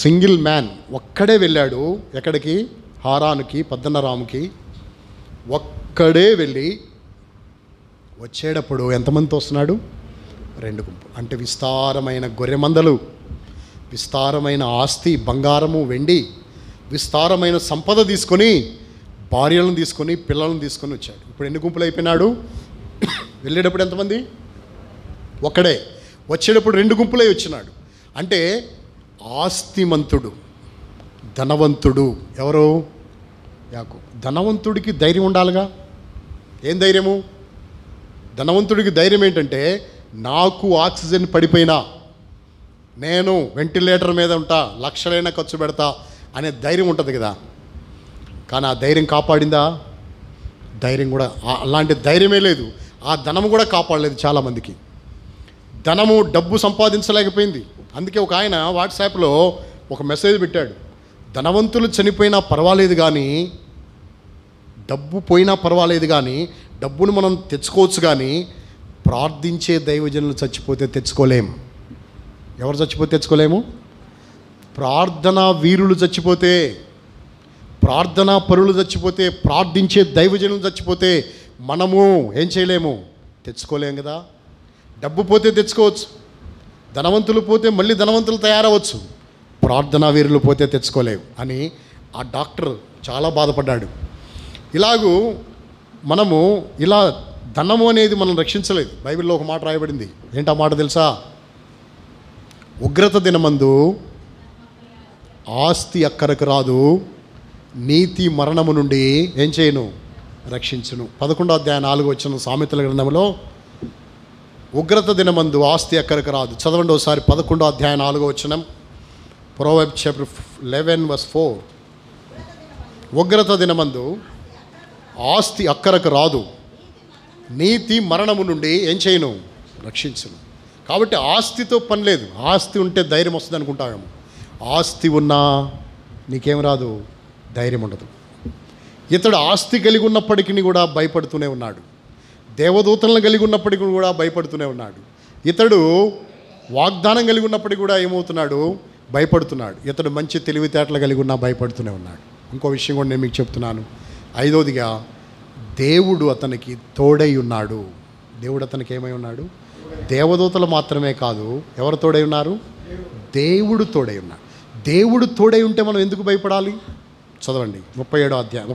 Speaker 1: సింగిల్ మ్యాన్ ఒక్కడే వెళ్ళాడు. ఎక్కడికి? హారానుకి, పద్దనరాముకి. ఒక్కడే వెళ్ళి వచ్చేటప్పుడు ఎంతమందితో వస్తున్నాడు? 2 గుంపులు. అంటే విస్తారమైన గొర్రె మందలు, విస్తారమైన ఆస్తి, బంగారము, వెండి, విస్తారమైన సంపద తీసుకొని, భార్యలను తీసుకొని, పిల్లలను తీసుకొని వచ్చాడు. ఇప్పుడు ఎన్ని గుంపులు అయిపోయినాడు? వెళ్ళేటప్పుడు ఎంతమంది? ఒక్కడే. వచ్చేటప్పుడు 2 గుంపులై వచ్చినాడు. అంటే ఆస్తిమంతుడు, ధనవంతుడు. ఎవరు? యాకోబు. ధనవంతుడికి ధైర్యం ఉండాలిగా. ఏం ధైర్యము? ధనవంతుడికి ధైర్యం ఏంటంటే, నాకు ఆక్సిజన్ పడిపోయినా నేను వెంటిలేటర్ మీద ఉంటా, లక్షలైనా ఖర్చు పెడతా అనే ధైర్యం ఉంటుంది కదా. కానీ ఆ ధైర్యం కాపాడిందా? ధైర్యం కూడా అలాంటి ధైర్యమే లేదు. ఆ ధనము కూడా కాపాడలేదు చాలామందికి. ధనము, డబ్బు సంపాదించలేకపోయింది. అందుకే ఒక ఆయన వాట్సాప్లో ఒక మెసేజ్ పెట్టాడు, ధనవంతులు చనిపోయినా పర్వాలేదు కానీ, డబ్బు పోయినా పర్వాలేదు కానీ, డబ్బును మనం తెచ్చుకోవచ్చు కానీ, ప్రార్థించే దైవజనులు చచ్చిపోతే తెచ్చుకోలేం. ఎవరు చచ్చిపోతే తెచ్చుకోలేము? ప్రార్థనా వీరులు చచ్చిపోతే, ప్రార్థనా పరులు చచ్చిపోతే, ప్రార్థించే దైవజనులు చచ్చిపోతే మనము ఏం చేయలేము? తెచ్చుకోలేం కదా. డబ్బు పోతే తెచ్చుకోవచ్చు, ధనవంతులు పోతే మళ్ళీ ధనవంతులు తయారవచ్చు, ప్రార్థనా వీరులు పోతే తెచ్చుకోలేవు అని ఆ డాక్టర్ చాలా బాధపడ్డాడు. ఇలాగూ మనము ఇలా ధనము అనేది మనం రక్షించలేదు. బైబిల్లో ఒక మాట రాయబడింది. ఏంటి ఆ మాట తెలుసా? ఉగ్రత దినమందు ఆస్తి అక్కరకు రాదు, నీతి మరణము నుండి ఏం చేయను? రక్షించును. 11వ అధ్యాయం 4వ వచనం సామెతల గ్రంథంలో ఉగ్రత దినమందు ఆస్తి అక్కరకు రాదు. చదవండి ఒకసారి 11వ అధ్యాయం 4వ వచనం. Proverbs chapter 11 verse 4. ఉగ్రత దినమందు ఆస్తి అక్కరకు రాదు, నీతి మరణము నుండి ఏం చేయను? రక్షించును. కాబట్టి ఆస్తితో పని లేదు. ఆస్తి ఉంటే ధైర్యం వస్తుంది అనుకుంటాము. ఆస్తి ఉన్నా నీకేం రాదు? ధైర్యం ఉండదు. ఇతడు ఆస్తి కలిగి ఉన్నప్పటికీ కూడా భయపడుతూనే ఉన్నాడు. దేవదూతలను కలిగి ఉన్నప్పటికీ కూడా భయపడుతూనే ఉన్నాడు. ఇతడు వాగ్దానం కలిగి ఉన్నప్పటికీ కూడా ఏమవుతున్నాడు? భయపడుతున్నాడు. ఇతడు మంచి తెలివితేటలు కలిగి ఉన్నా భయపడుతూనే ఉన్నాడు. ఇంకో విషయం కూడా నేను మీకు చెప్తున్నాను. 5వదిగా దేవుడు అతనికి తోడై ఉన్నాడు. దేవుడు అతనికి ఏమై ఉన్నాడు? దేవదూతలు మాత్రమే కాదు, ఎవరు తోడై ఉన్నారు? దేవుడు తోడై ఉన్నాడు. దేవుడు తోడై ఉంటే మనం ఎందుకు భయపడాలి? చదవండి 32వ అధ్యాయం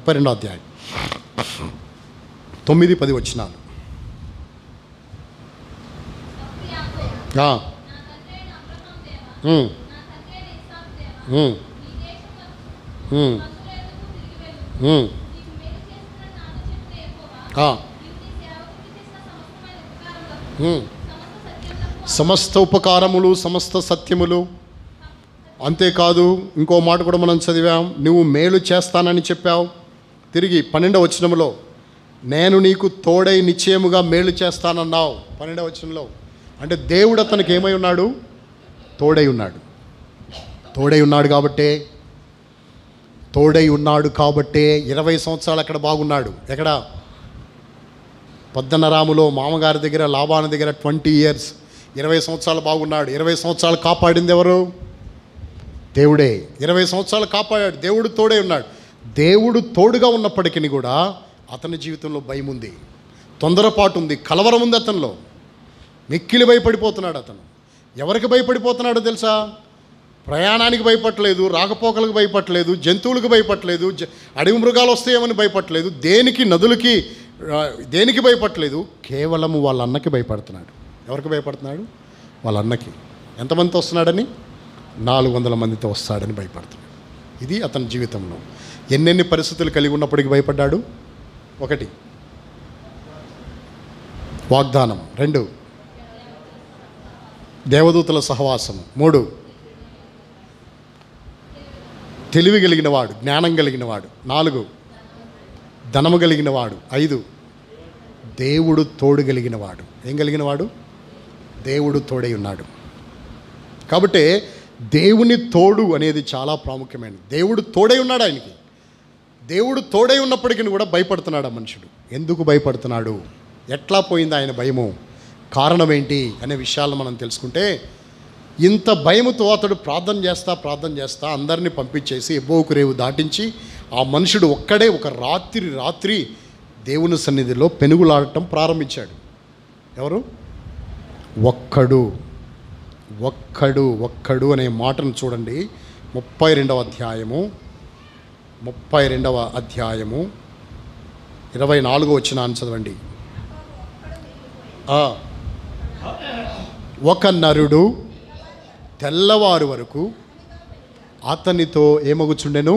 Speaker 1: 9-10 వచనాలు. సమస్త ఉపకారములు, సమస్త సత్యములు. అంతేకాదు ఇంకో మాట కూడా మనం చదివాం, నువ్వు మేలు చేస్తానని చెప్పావు. తిరిగి 12వ వచనంలో నేను నీకు తోడై నిశ్చయముగా మేలు చేస్తానన్నావు. 12వ వచనంలో అంటే దేవుడు అతనికి ఏమై ఉన్నాడు? తోడై ఉన్నాడు. తోడై ఉన్నాడు కాబట్టే 20 సంవత్సరాలు అక్కడ బాగున్నాడు. ఎక్కడ? పద్దనరాములో మామగారి దగ్గర, లాబాను దగ్గర 20 years, 20 సంవత్సరాలు బాగున్నాడు. 20 సంవత్సరాలు కాపాడింది ఎవరు? దేవుడే. 20 సంవత్సరాలు కాపాడాడు. దేవుడు తోడే ఉన్నాడు. దేవుడు తోడుగా ఉన్నప్పటికీ కూడా అతని జీవితంలో భయం ఉంది, తొందరపాటు ఉంది, కలవరం ఉంది అతనిలో. మిక్కిలి భయపడిపోతున్నాడు అతను. ఎవరికి భయపడిపోతున్నాడో తెలుసా? ప్రయాణానికి భయపడలేదు, రాకపోకలకు భయపడలేదు, జంతువులకు భయపడలేదు, అడవి మృగాలు వస్తాయేమని భయపడలేదు, దేనికి, నదులకి, దేనికి భయపడలేదు. కేవలము వాళ్ళ అన్నకి భయపడుతున్నాడు. ఎవరికి భయపడుతున్నాడు? వాళ్ళ అన్నకి. ఎంతమందితో వస్తున్నాడని? 400 మందితో వస్తాడని భయపడుతున్నాడు. ఇది అతని జీవితంలో. ఎన్నెన్ని పరిస్థితులు కలిగి ఉన్నప్పటికీ భయపడ్డాడు. 1 వాగ్దానం, 2 దేవదూతల సహవాసం, 3 తెలివి కలిగినవాడు, జ్ఞానం కలిగినవాడు, 4 ధనము కలిగినవాడు, 5 దేవుడు తోడు కలిగినవాడు. ఏం కలిగినవాడు? దేవుడు తోడై ఉన్నాడు. కాబట్టి దేవుని తోడు అనేది చాలా ప్రాముఖ్యమైనది. దేవుడు తోడై ఉన్నాడు ఆయనకి. దేవుడు తోడై ఉన్నప్పటికీ కూడా భయపడుతున్నాడు ఆ మనుషుడు. ఎందుకు భయపడుతున్నాడు, ఎట్లా పోయింది ఆయన భయము, కారణం ఏంటి అనే విషయాలను మనం తెలుసుకుంటే, ఇంత భయముతో అతడు ప్రార్థన చేస్తా అందరినీ పంపించేసి ఎబ్బోకు రేవు దాటించి ఆ మనుషుడు ఒక్కడే ఒక రాత్రి దేవుని సన్నిధిలో పెనుగులాడటం ప్రారంభించాడు. ఎవరు? ఒక్కడు అనే మాటను చూడండి. 32వ అధ్యాయము 24వ వచనాన్ని చదవండి. ఒక నరుడు తెల్లవారు వరకు అతనితో ఏమగుచుండెను,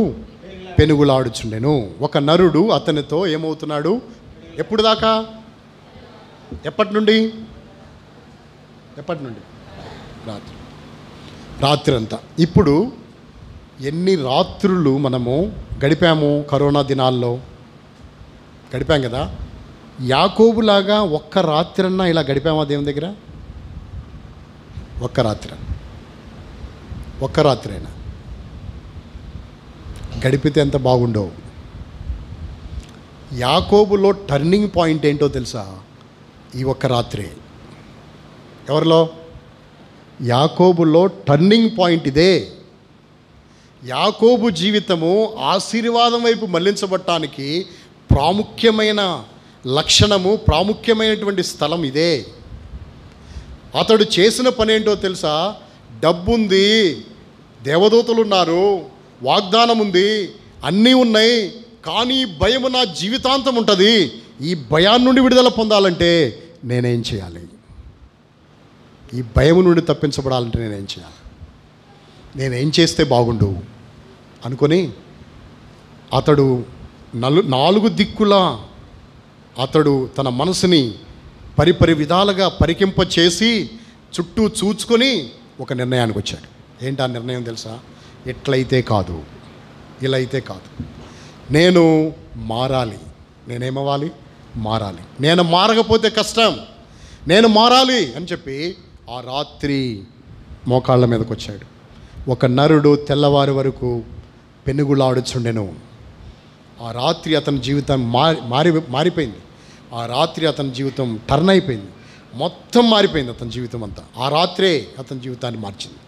Speaker 1: పెనుగులాడుచుండెను. ఒక నరుడు అతనితో ఏమవుతున్నాడు? ఎప్పుడు దాకా? ఎప్పటి నుండి? రాత్రి అంతా. ఇప్పుడు ఎన్ని రాత్రులు మనము గడిపాము కరోనా దినాల్లో? గడిపాం కదా. యాకోబులాగా ఒక్క రాత్రన్నా ఇలా గడిపామా దేవుని దగ్గర? ఒక్క రాత్రైనా గడిపితే ఎంత బాగుండవు. యాకోబులో టర్నింగ్ పాయింట్ ఏంటో తెలుసా? ఈ ఒక్క రాత్రే. ఎవరిలో? యాకోబులో టర్నింగ్ పాయింట్ ఇదే. యాకోబు జీవితము ఆశీర్వాదం వైపు మళ్లించబడటానికి ప్రాముఖ్యమైన లక్షణము, ప్రాముఖ్యమైనటువంటి స్థలం ఇదే. అతడు చేసిన పని ఏంటో తెలుసా? డబ్బుంది, దేవదూతలు ఉన్నారు, వాగ్దానం ఉంది, అన్నీ ఉన్నాయి, కానీ భయము నా జీవితాంతం ఉంటుంది. ఈ భయాన్ని నుండి విడుదల పొందాలంటే నేనేం చేయాలి? ఈ భయం నుండి తప్పించబడాలంటే నేనేం చేయాలి? నేనేం చేస్తే బాగుండు అనుకొని అతడు 4 దిక్కులా అతడు తన మనసుని పరిపరి విధాలుగా పరికింప చేసి చుట్టూ చూచుకొని ఒక నిర్ణయానికి వచ్చాడు. ఏంటి ఆ నిర్ణయం తెలుసా? ఎట్లయితే కాదు, ఇలా అయితే కాదు, నేను మారాలి. నేనేమవ్వాలి? మారాలి. నేను మారకపోతే కష్టం, నేను మారాలి అని చెప్పి ఆ రాత్రి మోకాళ్ళ మీదకి వచ్చాడు. ఒక నరుడు తెల్లవారి వరకు పెనుగులాడుచుండెను. ఆ రాత్రి అతని జీవితం మారిపోయింది. ఆ రాత్రి అతని జీవితం టర్న్ అయిపోయింది. మొత్తం మారిపోయింది అతని జీవితం అంతా. ఆ రాత్రే అతని జీవితాన్ని మార్చింది.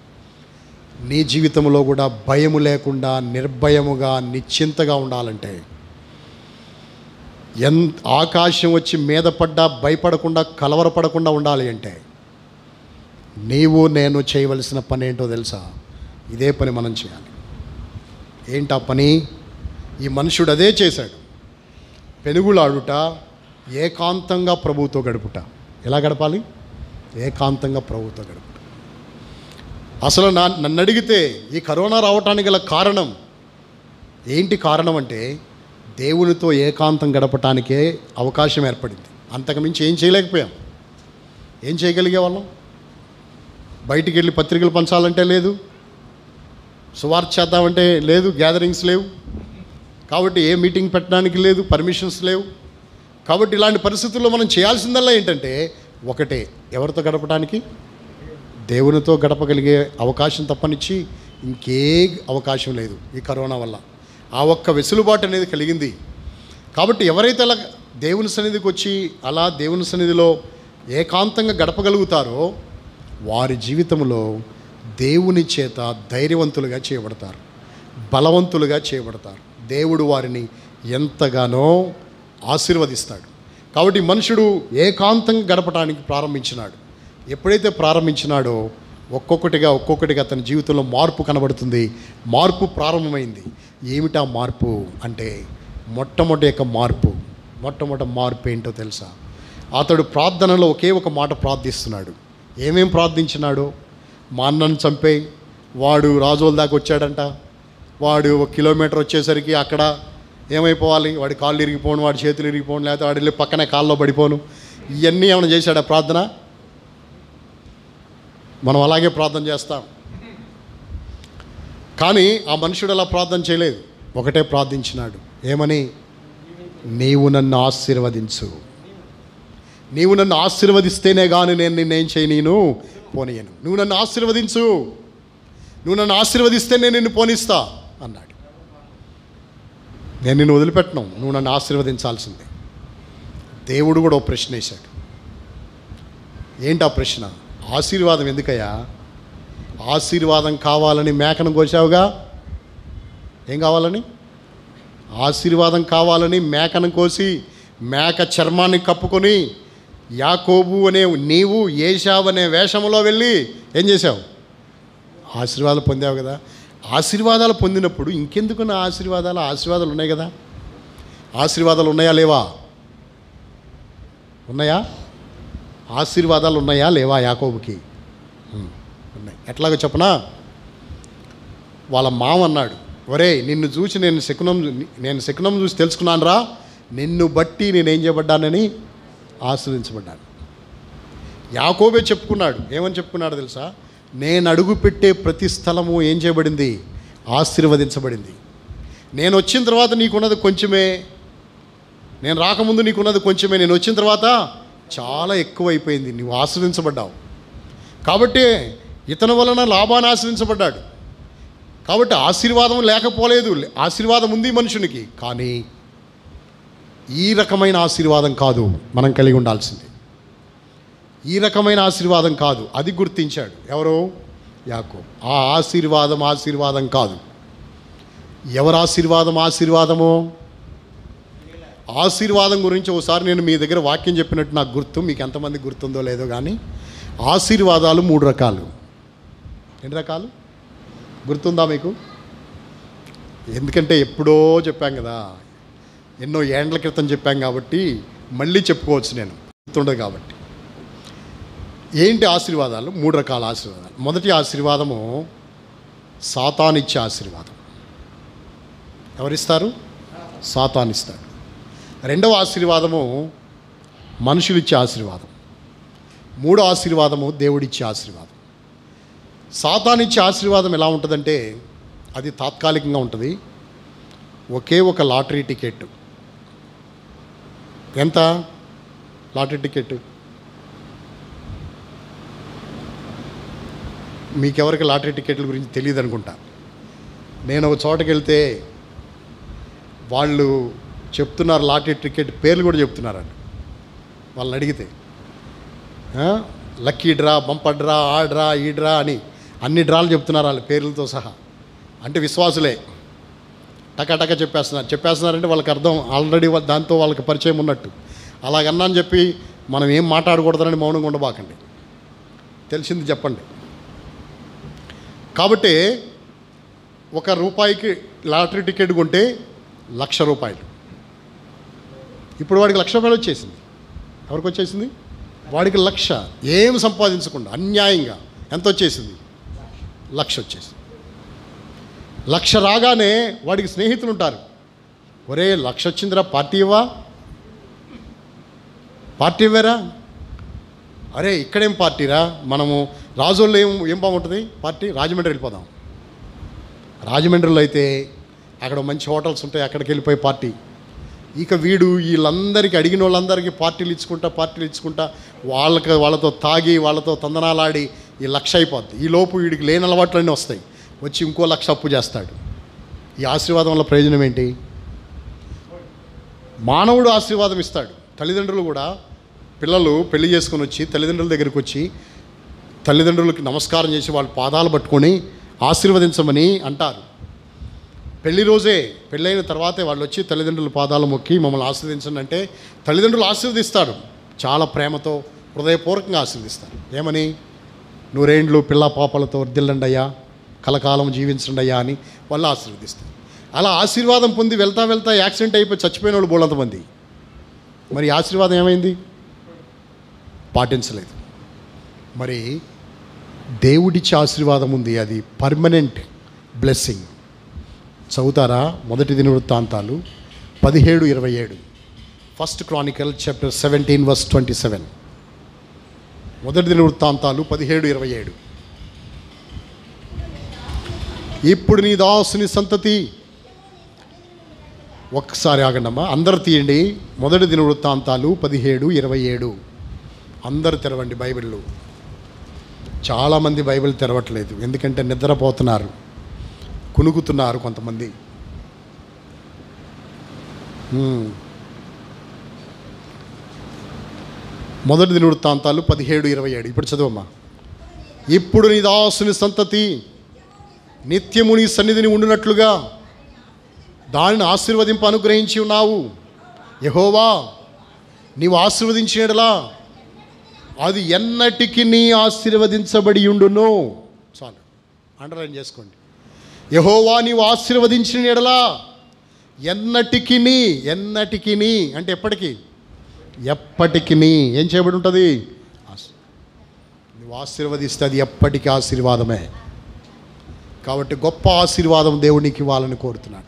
Speaker 1: నీ జీవితంలో కూడా భయము లేకుండా నిర్భయముగా నిశ్చింతగా ఉండాలంటే, ఆకాశం వచ్చి మీద పడ్డా భయపడకుండా కలవరపడకుండా ఉండాలి అంటే, నీవు నేను చేయవలసిన పని ఏంటో తెలుసా? ఇదే పని మనం చేయాలి. ఏంటా పని? ఈ మనుషుడు అదే చేశాడు. పెనుగులాడుట, ఏకాంతంగా ప్రభువుతో గడుపుట. ఎలా గడపాలి? ఏకాంతంగా ప్రభువుతో గడుపుట. అసలు నన్ను అడిగితే ఈ కరోనా రావటానికి గల కారణం ఏంటి? కారణం అంటే దేవునితో ఏకాంతం గడపటానికే అవకాశం ఏర్పడింది. అంతకుమించి ఏం చేయలేకపోయాం. ఏం చేయగలిగే వాళ్ళం? బయటికి వెళ్ళి పత్రికలు పంచాలంటే లేదు, సువార్త చేద్దామంటే లేదు, గ్యాదరింగ్స్ లేవు, కాబట్టి ఏ మీటింగ్ పెట్టడానికి లేదు, పర్మిషన్స్ లేవు. కాబట్టి ఇలాంటి పరిస్థితుల్లో మనం చేయాల్సిందల్లా ఏంటంటే ఒకటే, ఎవరితో గడపడానికి? దేవునితో గడపగలిగే అవకాశం తప్పనిచ్చి ఇంకే అవకాశం లేదు ఈ కరోనా వల్ల. ఆ ఒక్క వెసులుబాటు అనేది కలిగింది. కాబట్టి ఎవరైతే అలా దేవుని సన్నిధికి వచ్చి అలా దేవుని సన్నిధిలో ఏకాంతంగా గడపగలుగుతారో వారి జీవితంలో దేవుని చేత ధైర్యవంతులుగా చేయబడతారు, బలవంతులుగా చేయబడతారు. దేవుడు వారిని ఎంతగానో ఆశీర్వదిస్తాడు. కాబట్టి మనుషుడు ఏకాంతంగా గడపడానికి ప్రారంభించినాడు. ఎప్పుడైతే ప్రారంభించినాడో ఒక్కొక్కటిగా అతని జీవితంలో మార్పు కనబడుతుంది. మార్పు ప్రారంభమైంది. ఏమిటా మార్పు అంటే మొట్టమొదటి మార్పు ఏంటో తెలుసా? అతడు ప్రార్థనలో ఒకే ఒక మాట ప్రార్థిస్తున్నాడు. ఏమేం ప్రార్థించినాడో? మా అన్నను చంపేయి, వాడు రాజోల దాకా వచ్చాడంట, వాడు 1 కిలోమీటర్ వచ్చేసరికి అక్కడ ఏమైపోవాలి, వాడి కాళ్ళు ఇరిగిపోను, వాడి చేతులు ఇరిగిపోను, లేకపోతే వాడి వెళ్ళి పక్కనే కాళ్ళలో పడిపోను. ఇవన్నీ ఏమైనా చేశాడా ప్రార్థన? మనం అలాగే ప్రార్థన చేస్తాం. కానీ ఆ మనుషుడు అలా ప్రార్థన చేయలేదు. ఒకటే ప్రార్థించినాడు. ఏమని? నీవు నన్ను ఆశీర్వదించు, నీవు నన్ను ఆశీర్వదిస్తేనే కానీ నేను నిన్నేం చేయను, పోనీయను. నువ్వు నన్ను ఆశీర్వదించు, నువ్వు నన్ను ఆశీర్వదిస్తే నేను నిన్ను పోనిస్తా అన్నాడు. నేను నిన్ను వదిలిపెట్టను, నువ్వు నన్ను ఆశీర్వదించాల్సిందే. దేవుడు కూడా ఒక ప్రశ్న వేశాడు. ఏంటి ఆ ప్రశ్న? ఆశీర్వాదం ఎందుకయ్యా? ఆశీర్వాదం కావాలని మేకను కోసావుగా, ఏం కావాలని? ఆశీర్వాదం కావాలని మేకను కోసి మేక చర్మాన్ని కప్పుకొని యాకోబు అనే నీవు ఏశావు అనే వేషంలో వెళ్ళి ఏం చేశావు? ఆశీర్వాదాలు పొందావు కదా. ఆశీర్వాదాలు పొందినప్పుడు ఇంకెందుకు నా ఆశీర్వాదాలు? ఆశీర్వాదాలు ఉన్నాయి కదా. ఆశీర్వాదాలు ఉన్నాయా లేవా? ఉన్నాయా? ఆశీర్వాదాలు ఉన్నాయా లేవా యాకోబుకి? ఉన్నాయి. ఎట్లాగో చెప్పనా? వాళ్ళ మామ అన్నాడు, ఒరే నిన్ను చూసి నేను శకునం చూసి తెలుసుకున్నాను రా, నిన్ను బట్టి నేనేం చేయబడ్డానని, ఆశీర్వదించబడ్డాను. యాకోబే చెప్పుకున్నాడు. ఏమని చెప్పుకున్నాడు తెలుసా? నేను అడుగు పెట్టే ప్రతి స్థలము ఏం చేయబడింది? ఆశీర్వదించబడింది. నేను వచ్చిన తర్వాత నీకున్నది కొంచెమే, నేను రాకముందు నీకున్నది కొంచెమే, నేను వచ్చిన తర్వాత చాలా ఎక్కువైపోయింది. నువ్వు ఆశీర్వదించబడ్డావు. కాబట్టి ఇతని వలన లాభాన్ని ఆశీర్వించబడ్డాడు. కాబట్టి ఆశీర్వాదం లేకపోలేదు, ఆశీర్వాదం ఉంది మనుషునికి. కానీ ఈ రకమైన ఆశీర్వాదం కాదు మనం కలిగి ఉండాల్సింది. ఈ రకమైన ఆశీర్వాదం కాదు. అది గుర్తించాడు ఎవరో? యాకోబు. ఆ ఆశీర్వాదం కాదు. ఎవరు ఆశీర్వాదమో? ఆశీర్వాదం గురించి ఒకసారి నేను మీ దగ్గర వాక్యం చెప్పినట్టు నాకు గుర్తు. మీకు ఎంతమంది గుర్తుందో లేదో కానీ ఆశీర్వాదాలు 3 రకాలు. ఎన్ని రకాలు గుర్తుందా మీకు? ఎందుకంటే ఎప్పుడో చెప్పాం కదా, ఎన్నో ఏండ్ల క్రితం చెప్పాం కాబట్టి మళ్ళీ చెప్పుకోవచ్చు, నేను గుర్తుండదు కాబట్టి. ఏంటి ఆశీర్వాదాలు? 3 రకాల ఆశీర్వాదాలు. మొదటి ఆశీర్వాదము సాతానిచ్చే ఆశీర్వాదం. ఎవరిస్తారు? సాతానిస్తాడు. రెండవ ఆశీర్వాదము మనుషులిచ్చే ఆశీర్వాదం. 3వ ఆశీర్వాదము దేవుడిచ్చే ఆశీర్వాదం. సాతానిచ్చే ఆశీర్వాదం ఎలా ఉంటుందంటే అది తాత్కాలికంగా ఉంటుంది. ఒకే ఒక లాటరీ టికెట్. ఎంత లాటరీ టికెట్? మీకెవరికి లాటరీ టికెట్ల గురించి తెలియదు అనుకుంటా. నేను ఒక చోటకి వెళ్తే వాళ్ళు చెప్తున్నారు, లాటరీ టికెట్ పేర్లు కూడా చెప్తున్నారండి. వాళ్ళని అడిగితే లక్కీ డ్రా, బంపర్ డ్రా, ఆ డ్రా, ఈ డ్రా అని అన్ని డ్రాలు చెప్తున్నారు వాళ్ళ పేర్లతో సహా. అంటే విశ్వాసులే టకా చెప్పేస్తున్నారంటే వాళ్ళకి అర్థం ఆల్రెడీ దాంతో వాళ్ళకి పరిచయం ఉన్నట్టు. అలాగన్నాని చెప్పి మనం ఏం మాట్లాడకూడదని మౌనంగా ఉండబాకండి, తెలిసింది చెప్పండి. కాబట్టి ₹1 లాటరీ టికెట్ కొంటే ₹1,00,000. ఇప్పుడు వాడికి ₹1,00,000 వచ్చేసింది. ఎవరికి వచ్చేసింది? వాడికి 1,00,000 ఏం సంపాదించకుండా అన్యాయంగా ఎంత వచ్చేసింది? 1,00,000 వచ్చేసింది. 1,00,000 రాగానే వాడికి స్నేహితులు ఉంటారు. ఒరే 1,00,000 వచ్చిందిరా, పార్టీ ఇవ్వరా? అరే ఇక్కడేం పార్టీరా, మనము రాజోళ్ళు ఏం బాగుంటుంది పార్టీ, రాజమండ్రి వెళ్ళిపోదాం. రాజమండ్రిలో అయితే అక్కడ మంచి హోటల్స్ ఉంటాయి, అక్కడికి వెళ్ళిపోయి పార్టీ. ఇక వీడు వీళ్ళందరికీ అడిగిన వాళ్ళందరికీ పార్టీలు ఇచ్చుకుంటా వాళ్ళతో తాగి వాళ్ళతో తందనాలాడి ఈ 1,00,000 అయిపోద్ది. ఈ లోపు వీడికి లేని అలవాట్లన్నీ వస్తాయి. వచ్చి ఇంకో 1,00,000 అప్పు చేస్తాడు. ఈ ఆశీర్వాదం వల్ల ప్రయోజనం ఏంటి? మానవుడు ఆశీర్వాదం ఇస్తాడు. తల్లిదండ్రులు కూడా పిల్లలు పెళ్లి చేసుకొని వచ్చి తల్లిదండ్రుల దగ్గరికి వచ్చి తల్లిదండ్రులకి నమస్కారం చేసి వాళ్ళ పాదాలు పట్టుకొని ఆశీర్వదించమని అంటారు. పెళ్లి రోజే, పెళ్ళైన తర్వాతే వాళ్ళు వచ్చి తల్లిదండ్రుల పాదాలు మొక్కి మమ్మల్ని ఆశీర్వదించండి అంటే తల్లిదండ్రులు ఆశీర్వదిస్తారు. చాలా ప్రేమతో హృదయపూర్వకంగా ఆశీర్వదిస్తారు. ఏమని? 100 ఏండ్లు పిల్ల పాపలతో వర్ధిల్లండి అయ్యా, కలకాలం జీవించండి అయ్యా అని వాళ్ళు ఆశీర్వదిస్తారు. అలా ఆశీర్వాదం పొంది వెళ్తా యాక్సిడెంట్ అయిపోయి చచ్చిపోయిన వాళ్ళు బోలంతమంది. మరి ఆశీర్వాదం ఏమైంది? పాటించలేదు. మరి దేవుడిచ్చే ఆశీర్వాదం ఉంది, అది పర్మనెంట్ బ్లెస్సింగ్. చదువుతారా? మొదటి దినవృత్తాంతాలు 17:27. 1 Chronicles chapter 17 verse 27. మొదటి దినవృత్తాంతాలు 17:27. ఇప్పుడు నీ దాసుని సంతతి, ఒక్కసారి ఆగండమ్మా, అందరు తీయండి. మొదటి దినవృత్తాంతాలు 17:27. అందరూ తెరవండి బైబిళ్ళు. చాలామంది బైబిల్ తెరవట్లేదు, ఎందుకంటే నిద్రపోతున్నారు, కునుకుతున్నారు కొంతమంది. మొదటి దినవృత్తాంతాలు 17:27. ఇప్పుడు చదువమ్మా. ఇప్పుడు నీ దాసుని సంతతి నిత్యము నీ సన్నిధిని ఉండునట్లుగా దానిని ఆశీర్వదింప అనుగ్రహించి ఉన్నావు. యెహోవా, నీవు ఆశీర్వదించినలా అది ఎన్నటికి నీ ఆశీర్వదించబడి ఉండును. చాలు, అండర్లైన్ చేసుకోండి. యెహోవా, నీవు ఆశీర్వదించిన ఎడలా ఎన్నటికి అంటే ఎప్పటికీ, ఎప్పటికి ఏం చేయబడి ఉంటుంది? నువ్వు ఆశీర్వదిస్తే అది ఎప్పటికీ ఆశీర్వాదమే. కాబట్టి గొప్ప ఆశీర్వాదం దేవునికి ఇవ్వాలని కోరుతున్నాడు.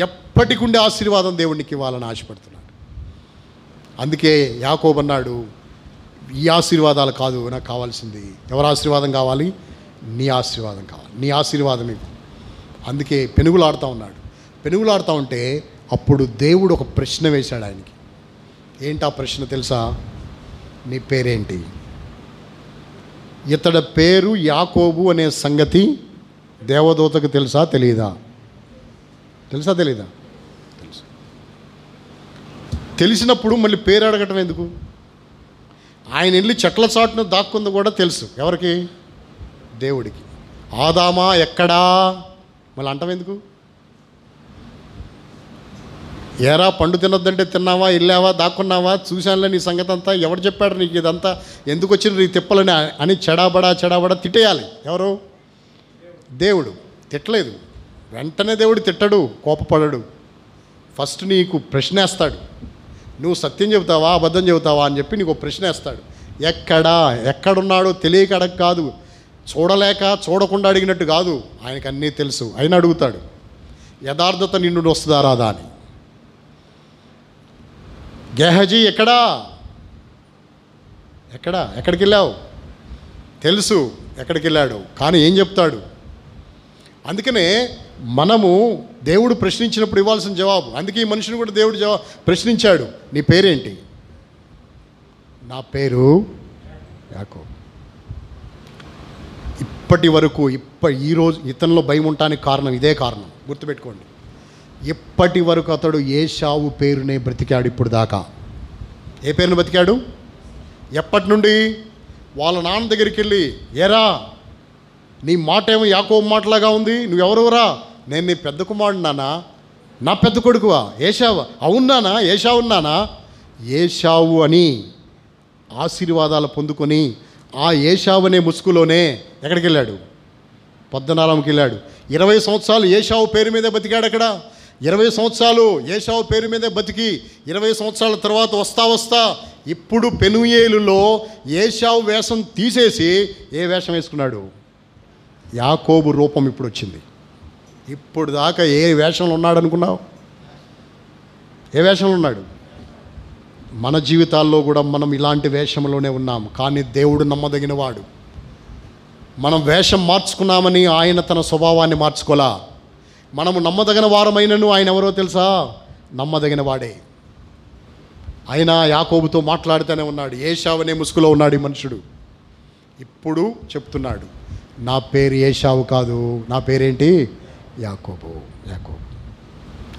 Speaker 1: ఎప్పటికి ఉండే ఆశీర్వాదం దేవునికి ఇవ్వాలని ఆశపడుతున్నాడు. అందుకే యాకోబు అన్నాడు, ఈ ఆశీర్వాదాలు కాదు నాకు కావాల్సింది. ఎవరి ఆశీర్వాదం కావాలి? నీ ఆశీర్వాదం కావాలి. నీ ఆశీర్వాదం ఇవ్వు. అందుకే పెనుగులాడుతూ ఉన్నాడు. పెనుగులాడుతూ ఉంటే అప్పుడు దేవుడు ఒక ప్రశ్న వేశాడు ఆయనకి. ఏంటి ఆ ప్రశ్న తెలుసా? నీ పేరేంటి? ఇతడి పేరు యాకోబు అనే సంగతి దేవదూతకు తెలుసా తెలీదా? తెలుసా తెలీదా? తెలుసు. తెలిసినప్పుడు మళ్ళీ పేరు అడగటం ఎందుకు? ఆయన వెళ్ళి చెట్ల చాటును దాక్కుంది కూడా తెలుసు. ఎవరికి? దేవుడికి. ఆదామా ఎక్కడా మళ్ళీ అంటాం ఎందుకు? ఏరా పండు తినొద్దంటే తిన్నావా, వెళ్ళావా, దాక్కున్నావా, చూశానులే నీ సంగతి అంతా, ఎవరు చెప్పాడు నీకు ఇదంతా, ఎందుకు వచ్చిన ఈ తిప్పలని అని చెడాబడా తిట్టేయాలి. ఎవరు? దేవుడు. తిట్టలేదు, వెంటనే దేవుడు తిట్టడు, కోపపడడు. ఫస్ట్ నీకు ప్రశ్న వేస్తాడు. నువ్వు సత్యం చెబుతావా అబద్ధం చెబుతావా అని చెప్పి నీకు ప్రశ్న వేస్తాడు. ఎక్కడున్నాడో తెలియక అడగ కాదు, చూడలేక చూడకుండా అడిగినట్టు కాదు, ఆయనకు అన్నీ తెలుసు, ఆయన అడుగుతాడు. యథార్థత నిన్ను వస్తుందా రాదా అని. గెహజీ ఎక్కడికి వెళ్ళావు? తెలుసు ఎక్కడికి వెళ్ళాడు, కానీ ఏం చెప్తాడు? అందుకనే మనము దేవుడు ప్రశ్నించినప్పుడు ఇవ్వాల్సిన జవాబు. అందుకే ఈ మనిషిని కూడా దేవుడు ప్రశ్నించాడు, నీ పేరేంటి? నా పేరు యాకోబు. ఇప్పటి వరకు ఈరోజు ఇతనిలో భయం ఉండటానికి కారణం ఇదే కారణం, గుర్తుపెట్టుకోండి. ఇప్పటి వరకు అతడు ఏశావు పేరునే బ్రతికాడు. ఇప్పుడు దాకా ఏ పేరుని బ్రతికాడు? ఎప్పటి నుండి? వాళ్ళ నాన్న దగ్గరికి వెళ్ళి, ఏరా నీ మాట ఏమో యాకోబు మాటలాగా ఉంది, నువ్వెవరురా? నేను నీ పెద్ద కుమారుడు నానా, నా పెద్ద కొడుకువా ఏశావు? అవునానా, ఏశావు నానా. ఏశావు అని ఆశీర్వాదాలు పొందుకొని ఆ ఏశావు అనే ముసుగులోనే ఎక్కడికి వెళ్ళాడు? పద్మనాలంకి వెళ్ళాడు. 20 సంవత్సరాలు ఏశావు పేరు మీదే బతికాడు. అక్కడ 20 సంవత్సరాలు ఏశావు పేరు మీదే బతికి 20 సంవత్సరాల తర్వాత వస్తా ఇప్పుడు పెనుయేలులో ఏశావు వేషం తీసేసి ఏ వేషం వేసుకున్నాడు? యాకోబు రూపం ఇప్పుడు వచ్చింది. ఇప్పుడు దాకా ఏ వేషంలో ఉన్నాడు అనుకున్నావు? ఏ వేషంలో ఉన్నాడు? మన జీవితాల్లో కూడా మనం ఇలాంటి వేషంలోనే ఉన్నాం. కానీ దేవుడు నమ్మదగిన వాడు. మనం వేషం మార్చుకున్నామని ఆయన తన స్వభావాన్ని మార్చుకోలా. మనము నమ్మదగిన వారమైనను ఆయన ఎవరో తెలుసా? నమ్మదగిన వాడే. ఆయన యాకోబుతో మాట్లాడుతూనే ఉన్నాడు. ఏశావు అనే ముసుగులో ఉన్నాడు ఈ మనుషుడు. ఇప్పుడు చెప్తున్నాడు, నా పేరు ఏశావు కాదు, నా పేరేంటి? యాకోబు.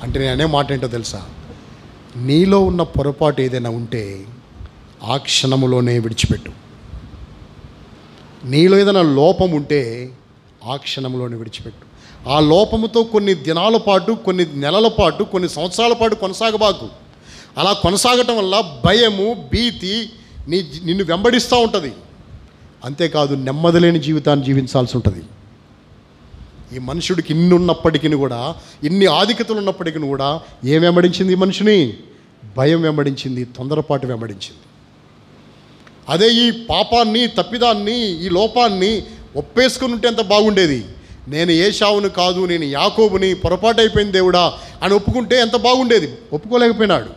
Speaker 1: అంటే నేను అనే మాట ఏంటో తెలుసా? నీలో ఉన్న పొరపాటు ఏదైనా ఉంటే ఆ క్షణములోనే విడిచిపెట్టు. నీలో ఏదైనా లోపం ఉంటే ఆ క్షణంలోనే విడిచిపెట్టు. ఆ లోపముతో కొన్ని దినాల పాటు, కొన్ని నెలల పాటు, కొన్ని సంవత్సరాల పాటు కొనసాగబాకు. అలా కొనసాగటం వల్ల భయము, భీతి నిన్ను వెంబడిస్తూ ఉంటుంది. అంతేకాదు నెమ్మది లేని జీవితాన్ని జీవించాల్సి ఉంటుంది. ఈ మనుషుడికి ఇన్ని ఉన్నప్పటికీ కూడా, ఇన్ని ఆధిక్యతలు ఉన్నప్పటికీ కూడా ఏం వెంబడించింది ఈ మనిషిని? భయం వెంబడించింది, తొందరపాటు వెంబడించింది. అదే ఈ పాపాన్ని, తప్పిదాన్ని, ఈ లోపాన్ని ఒప్పేసుకుని ఉంటే ఎంత బాగుండేది. నేను ఏశావును కాదు, నేను యాకోబుని, పొరపాటు అయిపోయింది దేవుడా అని ఒప్పుకుంటే ఎంత బాగుండేది. ఒప్పుకోలేకపోయినాడు,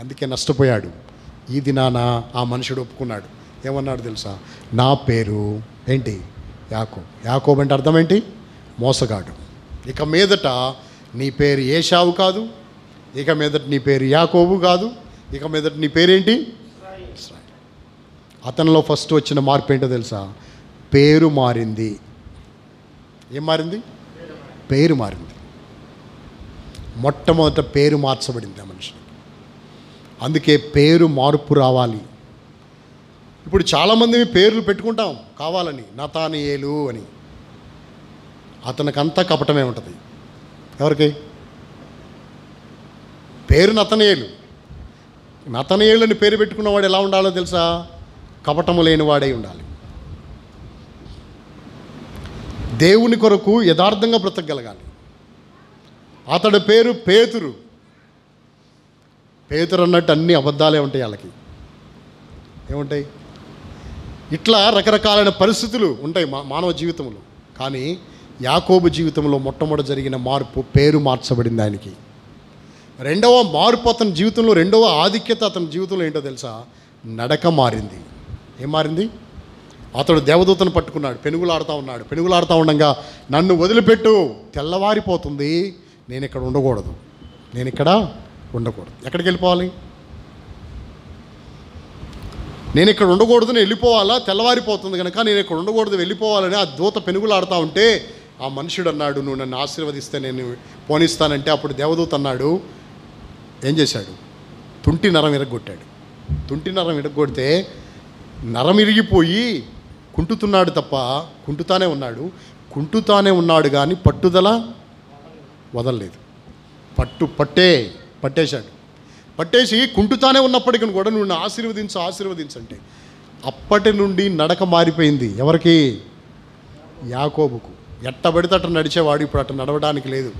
Speaker 1: అందుకే నష్టపోయాడు. ఈ దినాన ఆ మనుషుడు ఒప్పుకున్నాడు. ఏమన్నాడు తెలుసా? నా పేరు ఏంటి? యాకోబు. యాకోబు అంటే అర్థం ఏంటి? మోసగాడు. ఇక మీదట నీ పేరు ఏశావు కాదు, ఇక మీదట నీ పేరు యాకోబు కాదు, ఇక మీదట నీ పేరేంటి? ఇశ్రాయేలు. అతనిలో ఫస్ట్ వచ్చిన మార్పు ఏంటో తెలుసా? పేరు మారింది. ఏం మారింది? పేరు మారింది. మొట్టమొదట పేరు మార్చబడింది ఆ మనిషికి. అందుకే పేరు మార్పు రావాలి. ఇప్పుడు చాలామంది పేర్లు పెట్టుకుంటాం కావాలని, నతానియేలు అని. అతనికంతా కపటమే ఉంటుంది. ఎవరికి? పేరు నతనియేలు. నతనియేలు అని పేరు పెట్టుకున్నవాడు ఎలా ఉండాలో తెలుసా? కపటము లేని వాడై ఉండాలి. దేవుని కొరకు యథార్థంగా బ్రతకగలగాలి. అతడి పేరు పేతురు. పేతురు అన్నట్టు అన్ని అబద్ధాలే ఉంటాయి వాళ్ళకి. ఏముంటాయి? ఇట్లా రకరకాలైన పరిస్థితులు ఉంటాయి మానవ జీవితంలో. కానీ యాకోబు జీవితంలో మొట్టమొదటి జరిగిన మార్పు పేరు మార్చబడింది ఆయనకి. రెండవ మార్పు అతని జీవితంలో, రెండవ ఆధిక్యత అతని జీవితంలో ఏంటో తెలుసా? నడక మారింది. ఏం మారింది? అతడు దేవదూతను పట్టుకున్నాడు, పెనుగులాడుతూ ఉన్నాడు. పెనుగులాడుతూ ఉండగా, నన్ను వదిలిపెట్టు, తెల్లవారిపోతుంది, నేను ఇక్కడ ఉండకూడదు, నేను ఇక్కడ ఉండకూడదు. ఎక్కడికి వెళ్ళిపోవాలి? నేను ఇక్కడ ఉండకూడదు, నేను వెళ్ళిపోవాలా? తెల్లవారిపోతుంది కనుక నేను ఇక్కడ ఉండకూడదు, వెళ్ళిపోవాలని ఆ దూత పెనుగులాడుతూ ఉంటే ఆ మనుషుడు అన్నాడు, నువ్వు నన్ను ఆశీర్వదిస్తే నేను పోనిస్తానంటే అప్పుడు దేవదూత అన్నాడు, ఏం చేశాడు? తుంటి నరం ఇరగొట్టాడు. తుంటి నరం ఇరగొడితే నరం ఇరిగిపోయి కుంటుతున్నాడు తప్ప, కుంటుతానే ఉన్నాడు కానీ పట్టుదల వదలలేదు. పట్టేశాడు. పట్టేసి కుంటుతానే ఉన్నప్పటికీ కూడా నువ్వు ఆశీర్వదించంటే అప్పటి నుండి నడక మారిపోయింది. ఎవరికి? యాకోబుకు. ఎట్టబడితే అట్లా నడిచేవాడు ఇప్పుడు అట్లా నడవడానికి లేదు.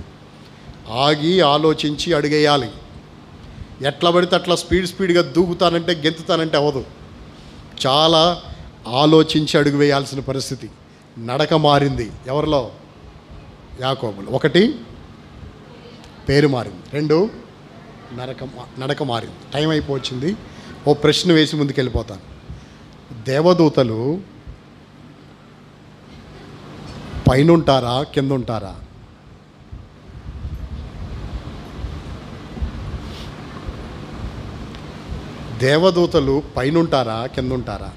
Speaker 1: ఆగి ఆలోచించి అడుగేయాలి. ఎట్లా పడితే అట్లా స్పీడ్గా దూకుతానంటే గెంతుతానంటే అవ్వదు. చాలా ఆలోచించి అడుగు వేయాల్సిన పరిస్థితి. నడక మారింది. ఎవరిలో? యాకోబులో. ఒకటి, పేరు మారింది. రెండు, నడక మారింది. టైం అయిపోవచ్చింది. ఓ ప్రశ్న వేసి ముందుకెళ్ళిపోతాను. దేవదూతలు పైన ఉంటారా, కింద ఉంటారా? దేవదూతలు పైన ఉంటారా, కింద ఉంటారా?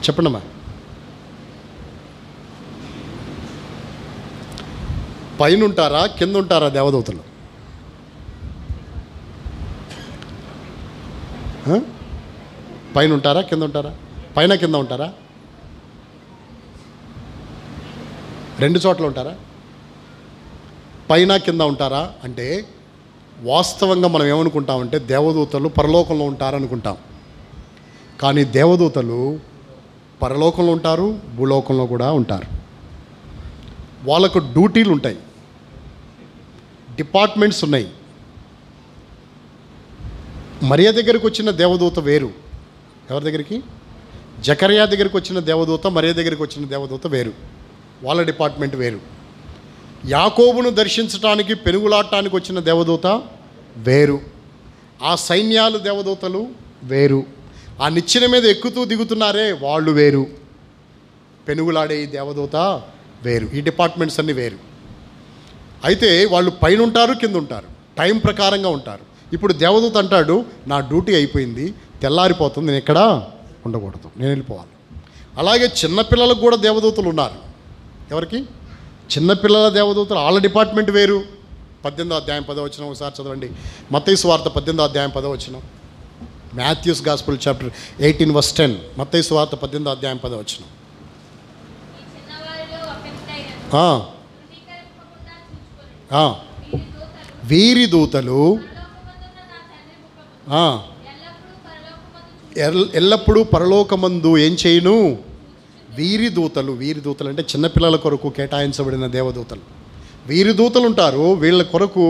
Speaker 1: చెప్పండమ్మా. పైన ఉంటారా, కింద ఉంటారా దేవదూతలు? పైన ఉంటారా, కింద ఉంటారా? పైన కింద ఉంటారా? రెండు చోట్ల ఉంటారా? పైన కింద ఉంటారా అంటే వాస్తవంగా మనం ఏమనుకుంటామంటే దేవదూతలు పరలోకంలో ఉంటారనుకుంటాం. కానీ దేవదూతలు పరలోకంలో ఉంటారు, భూలోకంలో కూడా ఉంటారు. వాళ్ళకు డ్యూటీలు ఉంటాయి, డిపార్ట్మెంట్స్ ఉన్నాయి. మరియా దగ్గరికి వచ్చిన దేవదూత వేరు. ఎవరి దగ్గరికి? జకర్యా దగ్గరికి వచ్చిన దేవదూత, మరియా దగ్గరికి వచ్చిన దేవదూత వేరు. వాళ్ళ డిపార్ట్మెంట్ వేరు. యాకోబును దర్శించడానికి, పెనుగులాడటానికి వచ్చిన దేవదూత వేరు. ఆ సైన్యాలు దేవదూతలు వేరు. ఆ నిచ్చెన మీద ఎక్కుతూ దిగుతున్నారే వాళ్ళు వేరు. పెనుగులాడే ఈ దేవదూత వేరు. ఈ డిపార్ట్మెంట్స్ అన్నీ వేరు. అయితే వాళ్ళు పైన ఉంటారు, కింద ఉంటారు, టైం ప్రకారంగా ఉంటారు. ఇప్పుడు దేవదూత అంటాడు, నా డ్యూటీ అయిపోయింది, తెల్లారిపోతుంది, నేను ఎక్కడ ఉండకూడదు, నేను వెళ్ళిపోవాలి. అలాగే చిన్నపిల్లలకు కూడా దేవదూతలు ఉన్నారు. ఎవరికి? చిన్నపిల్లల దేవదూతలు. వాళ్ళ డిపార్ట్మెంట్ వేరు. 18వ అధ్యాయం 10వ వచనం ఒకసారి చదవండి. మత్తయి సువార్త 18వ అధ్యాయం 10వ వచనం. Matthew's gospel chapter 18:10. మత్తయి సువార్త 18వ అధ్యాయం 10వ వచనం. వీరి దూతలు ఎల్లప్పుడూ పరలోకమందు ఏం చేయును? వీరి దూతలు అంటే చిన్నపిల్లల కొరకు కేటాయించబడిన దేవదూతలు. వీరి దూతలు ఉంటారు. వీళ్ళ కొరకు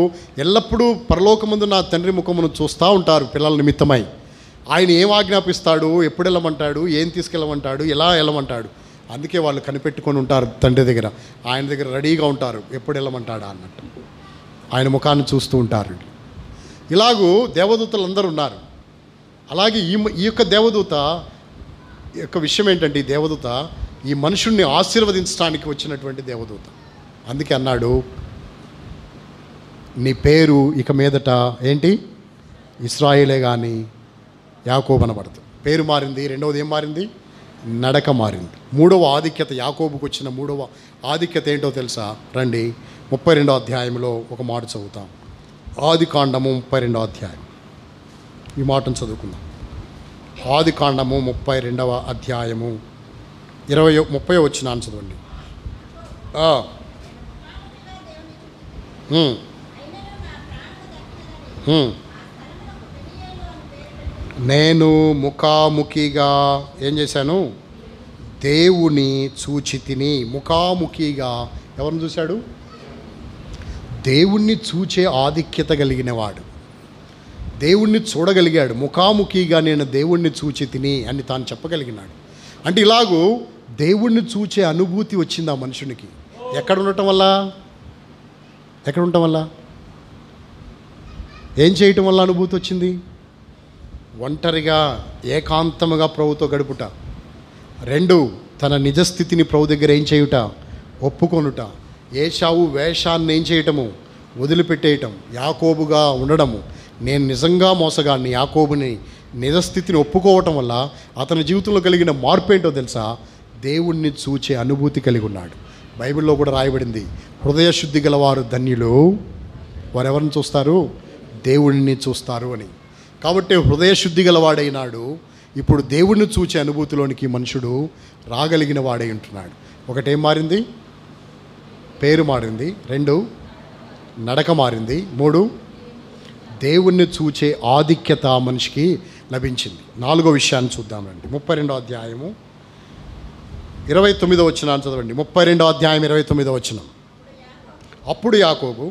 Speaker 1: ఎల్లప్పుడూ పరలోకమందు నా తండ్రి ముఖమును చూస్తూ ఉంటారు పిల్లల నిమిత్తమై. ఆయన ఏం ఆజ్ఞాపిస్తాడు, ఎప్పుడు వెళ్ళమంటాడు, ఏం తీసుకెళ్ళమంటాడు, ఎలా వెళ్ళమంటాడు. అందుకే వాళ్ళు కనిపెట్టుకొని ఉంటారు తండ్రి దగ్గర. ఆయన దగ్గర రెడీగా ఉంటారు, ఎప్పుడు వెళ్ళమంటాడా అన్నట్టు. ఆయన ముఖాన్ని చూస్తూ ఉంటారు. ఇలాగూ దేవదూతలు అందరూ ఉన్నారు. అలాగే ఈ యొక్క దేవదూత యొక్క విషయం ఏంటంటే, ఈ దేవదూత ఈ మనుషుణ్ణి ఆశీర్వదించడానికి వచ్చినటువంటి దేవదూత. అందుకే అన్నాడు, నీ పేరు ఇక మీదట ఏంటి? ఇశ్రాయేలే కానీ యాకోబు అనబడదు. పేరు మారింది. రెండవది ఏం మారింది? నడక మారింది. మూడవ ఆధిక్యత, యాకోబుకు వచ్చిన మూడవ ఆధిక్యత ఏంటో తెలుసా? రండి 32వ అధ్యాయంలో ఒక మాట చదువుతాం. ఆదికాండము 32వ అధ్యాయం. ఈ మాటను చదువుకుందాం. ఆదికాండము 32వ అధ్యాయము 30వ వచనాన్ని చదవండి. నేను ముఖాముఖిగా ఏం చేశాను? దేవుని చూచి తిని. ముఖాముఖిగా ఎవరిని చూశాడు? దేవుణ్ణి చూచే ఆధిక్యత కలిగిన వాడు, దేవుణ్ణి చూడగలిగాడు. ముఖాముఖిగా నేను దేవుణ్ణి చూచి తిని అని తాను చెప్పగలిగినాడు. అంటే ఇలాగూ దేవుణ్ణి చూచే అనుభూతి వచ్చింది ఆ మనుషునికి. ఎక్కడ ఉండటం వల్ల? ఎక్కడ ఉండటం వల్ల? ఏం చేయటం వల్ల అనుభూతి వచ్చింది? ఒంటరిగా ఏకాంతముగా ప్రభుతో గడుపుట. 2, తన నిజస్థితిని ప్రభు దగ్గర ఏం చేయుట? ఒప్పుకొనుట. ఏశావు వేషాన్ని ఏం చేయటము? వదిలిపెట్టేయటం. యాకోబుగా ఉండడము. నేను నిజంగా మోసగాడిని, యాకోబుని నిజస్థితిని ఒప్పుకోవటం వల్ల అతని జీవితంలో కలిగిన మార్పు ఏంటో తెలుసా? దేవుణ్ణి చూచే అనుభూతి కలిగి ఉన్నాడు. బైబిల్లో కూడా రాయబడింది, హృదయశుద్ధి గలవారు ధన్యులు, వారెవరిని చూస్తారు? దేవుణ్ణి చూస్తారు అని. కాబట్టి హృదయశుద్ధి గలవాడైనాడు. ఇప్పుడు దేవుణ్ణి చూచే అనుభూతిలోనికి మనుషుడు రాగలిగిన వాడై ఉంటున్నాడు. ఒకటేం మారింది? పేరు మారింది. 2, నడక మారింది. 3, దేవుణ్ణి చూచే ఆధిక్యత మనిషికి లభించింది. 4వ విషయాన్ని చూద్దామండి. 32వ అధ్యాయము 29వ వచనాన్ని చదవండి. 32వ అధ్యాయం 29వ వచనం. అప్పుడు యాకోబు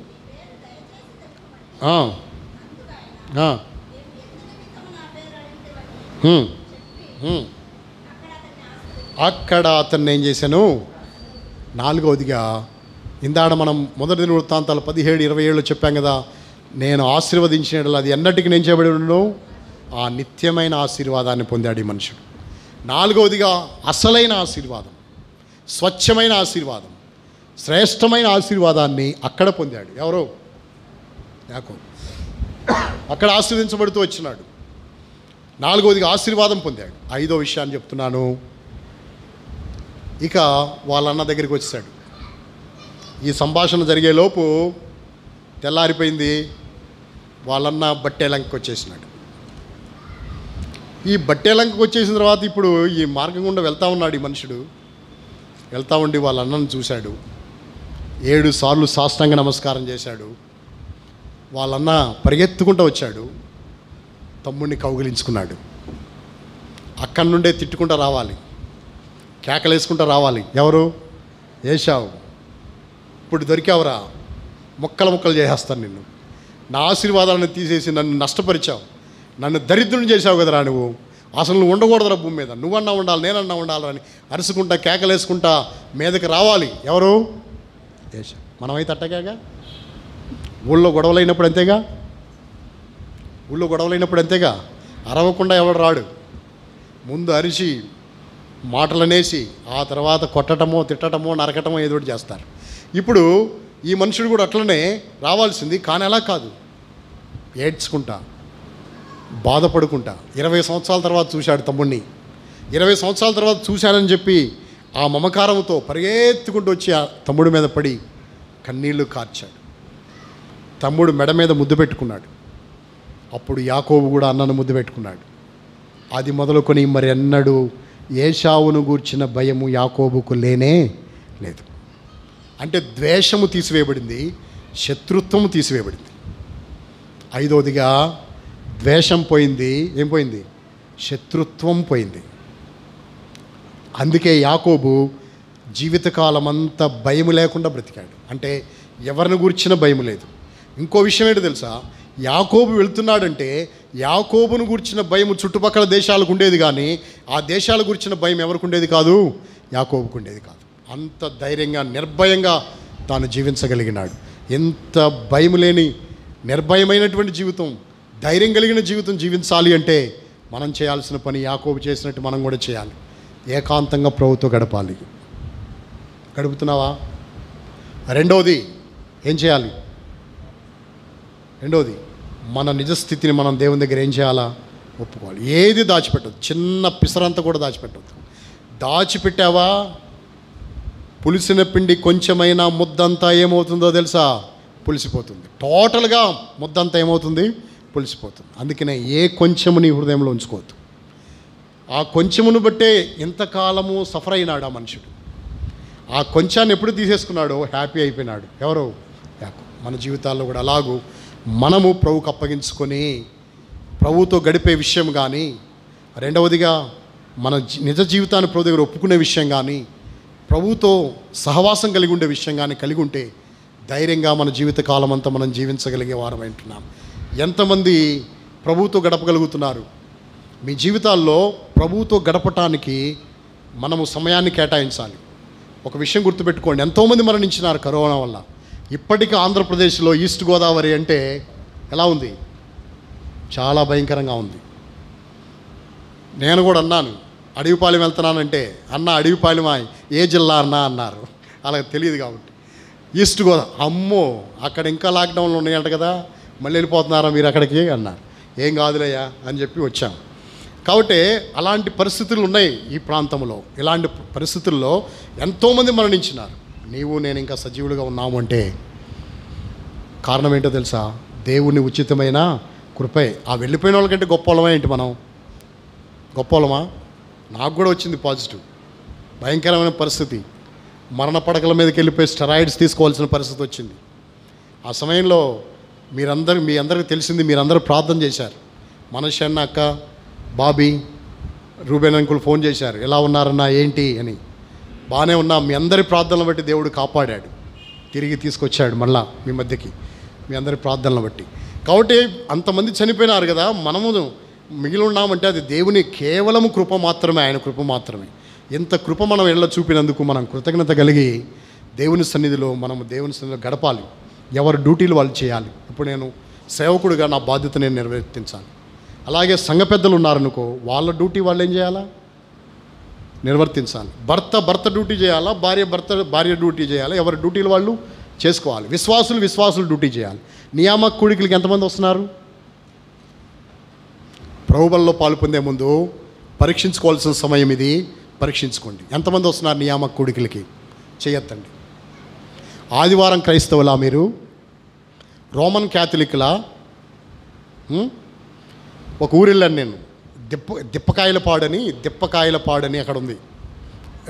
Speaker 1: అక్కడ అతన్ని ఏం చేశాను? 4వదిగా ఇందాడ మనం మొదటి వృత్తాంతాలు 17-27 చెప్పాం కదా, నేను ఆశీర్వదించిన అది ఎన్నటికి నేను చేయబడి ఉండను, ఆ నిత్యమైన ఆశీర్వాదాన్ని పొందాడు ఈ మనుషుడు. 4వదిగా అసలైన ఆశీర్వాదం, స్వచ్ఛమైన ఆశీర్వాదం, శ్రేష్టమైన ఆశీర్వాదాన్ని అక్కడ పొందాడు. ఎవరు? యాకోబు. అక్కడ ఆశీర్వదించబడుతూ వచ్చినాడు. 4వదిగా ఆశీర్వాదం పొందాడు. 5వ విషయాన్ని చెప్తున్నాను. ఇక వాళ్ళ అన్న దగ్గరికి వచ్చాడు. ఈ సంభాషణ జరిగేలోపు తెల్లారిపోయింది. వాళ్ళన్న బట్టేలంకకు వచ్చేసినాడు. ఈ బట్టేలంకకు వచ్చేసిన తర్వాత ఇప్పుడు ఈ మార్గం గుండా వెళ్తూ ఉన్నాడు ఈ మనుషుడు. వెళ్తూ ఉండి వాళ్ళ అన్నను చూశాడు. 7 సార్లు సాష్టాంగ నమస్కారం చేశాడు. వాళ్ళన్న పరిగెత్తుకుంటూ వచ్చాడు. తమ్ముడిని కౌగిలించుకున్నాడు. అక్కడి నుండే తిట్టుకుంటూ రావాలి, కేకలేసుకుంటూ రావాలి. ఎవరు? ఏశావు. ఇప్పుడు దొరికావురా, ముక్కలు ముక్కలు చేసేస్తాను నిన్ను, నా ఆశీర్వాదాలను తీసేసి నన్ను నష్టపరిచావు, నన్ను దరిద్రుని చేశావు కదరా నువ్వు, అసలు నువ్వు ఉండకూడదురా భూమి మీద, నువ్వన్నా ఉండాలి నేనన్నా ఉండాలని అరుచుకుంటా కేకలేసుకుంటా మీదకి రావాలి. ఎవరు? ఏశావు. మనమైతే అట్టగాగా ఊళ్ళో గొడవలైనప్పుడు అంతేగా, ఊళ్ళో గొడవలైనప్పుడు అంతేగా, అరవకుండా ఎవడు రాడు. ముందు అరిచి మాటలనేసి ఆ తర్వాత కొట్టటమో తిట్టటమో నరకటమో ఏదో ఒకటి చేస్తారు. ఇప్పుడు ఈ మనుషుడు కూడా అట్లనే రావాల్సింది, కానీ అలా కాదు, ఏడ్చుకుంటా బాధపడుకుంటా. 20 సంవత్సరాల తర్వాత చూశాడు తమ్ముడిని. 20 సంవత్సరాల తర్వాత చూశానని చెప్పి ఆ మమకారంతో పరిగెత్తుకుంటూ వచ్చి ఆ తమ్ముడి మీద పడి కన్నీళ్లు కార్చాడు. తమ్ముడు మెడ మీద ముద్దు పెట్టుకున్నాడు. అప్పుడు యాకోబు కూడా అన్నను ముద్దు పెట్టుకున్నాడు. అది మొదలుకొని మరి ఎన్నడూ ఏశావును గూర్చిన భయము యాకోబుకు లేనే లేదు. అంటే ద్వేషము తీసివేయబడింది, శత్రుత్వము తీసివేయబడింది. 5వదిగా ద్వేషం పోయింది. ఏం పోయింది? శత్రుత్వం పోయింది. అందుకే యాకోబు జీవితకాలం అంతా భయము లేకుండా బ్రతికాడు. అంటే ఎవరిని గూర్చిన భయం లేదు. ఇంకో విషయం ఏంటో తెలుసా? యాకోబు వెళ్తున్నాడంటే యాకోబును గురించిన భయం చుట్టుపక్కల దేశాలకు ఉండేది, కానీ ఆ దేశాల గురించిన భయం ఎవరికి ఉండేది కాదు? యాకోబుకు ఉండేది కాదు. అంత ధైర్యంగా నిర్భయంగా తాను జీవించగలిగినాడు. ఎంత భయం లేని నిర్భయమైనటువంటి జీవితం, ధైర్యం కలిగిన జీవితం జీవించాలి అంటే మనం చేయాల్సిన పని యాకోబు చేసినట్టు మనం కూడా చేయాలి. ఏకాంతంగా ప్రభుతో గడపాలి. గడుపుతున్నావా? 2వది ఏం చేయాలి? 2వది మన నిజస్థితిని మనం దేవుని దగ్గర ఏం చేయాలా? ఒప్పుకోవాలి. ఏది దాచిపెట్టదు, చిన్న పిసరంతా కూడా దాచిపెట్టద్దు. దాచిపెట్టావా, పులిసిన పిండి కొంచెమైనా ముద్దంతా ఏమవుతుందో తెలుసా? పులిసిపోతుంది. టోటల్గా ముద్దంతా ఏమవుతుంది? పులిసిపోతుంది. అందుకనే ఏ కొంచెము నీ హృదయంలో ఉంచుకోవద్దు. ఆ కొంచెమును బట్టే ఇంతకాలము సఫర్ అయినాడు ఆ మనుషుడు. ఆ కొంచాన్ని ఎప్పుడు తీసేసుకున్నాడో హ్యాపీ అయిపోయినాడు. ఎవరో యాకోబు. మన జీవితాల్లో కూడా అలాగూ మనము ప్రభువుకు అప్పగించుకొని ప్రభువుతో గడిపే విషయం కానీ, రెండవదిగా మన నిజ జీవితాన్ని ప్రభు దగ్గర ఒప్పుకునే విషయం కానీ, ప్రభువుతో సహవాసం కలిగి ఉండే విషయం కానీ కలిగి ఉంటే ధైర్యంగా మన జీవితకాలం అంతా మనం జీవించగలిగే వారం అంటున్నాం. ఎంతమంది ప్రభువుతో గడపగలుగుతున్నారు? మీ జీవితాల్లో ప్రభువుతో గడపటానికి మనము సమయాన్ని కేటాయించాలి. ఒక విషయం గుర్తుపెట్టుకోండి, ఎంతోమంది మరణించినారు కరోనా వల్ల. ఇప్పటికీ ఆంధ్రప్రదేశ్లో ఈస్ట్ గోదావరి అంటే ఎలా ఉంది? చాలా భయంకరంగా ఉంది. నేను కూడా అన్నాను, అడవిపాలెం వెళ్తున్నానంటే, అన్న అడవిపాలెమా, ఏ జిల్లా అన్నా అన్నారు. అలా తెలియదు కాబట్టి ఈస్ట్ గోదావరి. అమ్మో, అక్కడ ఇంకా లాక్డౌన్లు ఉన్నాయంట కదా, మళ్ళీ వెళ్ళిపోతున్నారా మీరు అక్కడికి అన్నారు. ఏం కాదులేయా అని చెప్పి వచ్చాం. కాబట్టి అలాంటి పరిస్థితులు ఉన్నాయి ఈ ప్రాంతంలో. ఇలాంటి పరిస్థితుల్లో ఎంతోమంది మరణించినారు. నీవు నేను ఇంకా సజీవులుగా ఉన్నాము అంటే కారణం ఏంటో తెలుసా? దేవుని ఉచితమైన కృపే. ఆ వెళ్ళిపోయిన వాళ్ళకంటే గొప్ప వాళ్ళమా ఏంటి మనం? గొప్ప వాళ్ళమా? నాకు కూడా వచ్చింది పాజిటివ్. భయంకరమైన పరిస్థితి, మరణ పడకల మీదకి వెళ్ళిపోయి స్టెరాయిడ్స్ తీసుకోవాల్సిన పరిస్థితి వచ్చింది. ఆ సమయంలో మీ అందరికీ తెలిసింది, మీరందరూ ప్రార్థన చేశారు. మనష్ అన్న, అక్క, బాబీ, రూబెన్ అంకుల్ ఫోన్ చేశారు, ఎలా ఉన్నారన్నా ఏంటి అని. బాగానే ఉన్నాం, మీ అందరి ప్రార్థనలు బట్టి దేవుడు కాపాడాడు, తిరిగి తీసుకొచ్చాడు మళ్ళా మీ మధ్యకి, మీ అందరి ప్రార్థనలు బట్టి. కాబట్టి అంతమంది చనిపోయినారు కదా, మనము మిగిలి ఉన్నామంటే అది దేవుని కేవలం కృప మాత్రమే, ఆయన కృప మాత్రమే. ఎంత కృప మనం ఎళ్ళ చూపినందుకు మనం కృతజ్ఞత కలిగి దేవుని సన్నిధిలో గడపాలి. ఎవరి డ్యూటీలు వాళ్ళు చేయాలి. ఇప్పుడు నేను సేవకుడిగా నా బాధ్యత నేను నిర్వర్తించాలి. అలాగే సంఘ పెద్దలు ఉన్నారనుకో, వాళ్ళ డ్యూటీ వాళ్ళు ఏం చేయాలా? నిర్వర్తించాలి. భర్త డ్యూటీ చేయాలా, భార్య డ్యూటీ చేయాలా. ఎవరి డ్యూటీలు వాళ్ళు చేసుకోవాలి. విశ్వాసులు డ్యూటీ చేయాలి. నియామక కూడికలకి ఎంతమంది వస్తున్నారు? ప్రభువులో పాలు పొందే ముందు పరీక్షించుకోవాల్సిన సమయం ఇది. పరీక్షించుకోండి, ఎంతమంది వస్తున్నారు నియామక కూడికలకి? చేయొద్దండి. ఆదివారం క్రైస్తవులా మీరు? రోమన్ క్యాథలిక్లా? ఒక ఊరు వెళ్ళాను నేను, దిప్పకాయలపాడు అని అక్కడ ఉంది,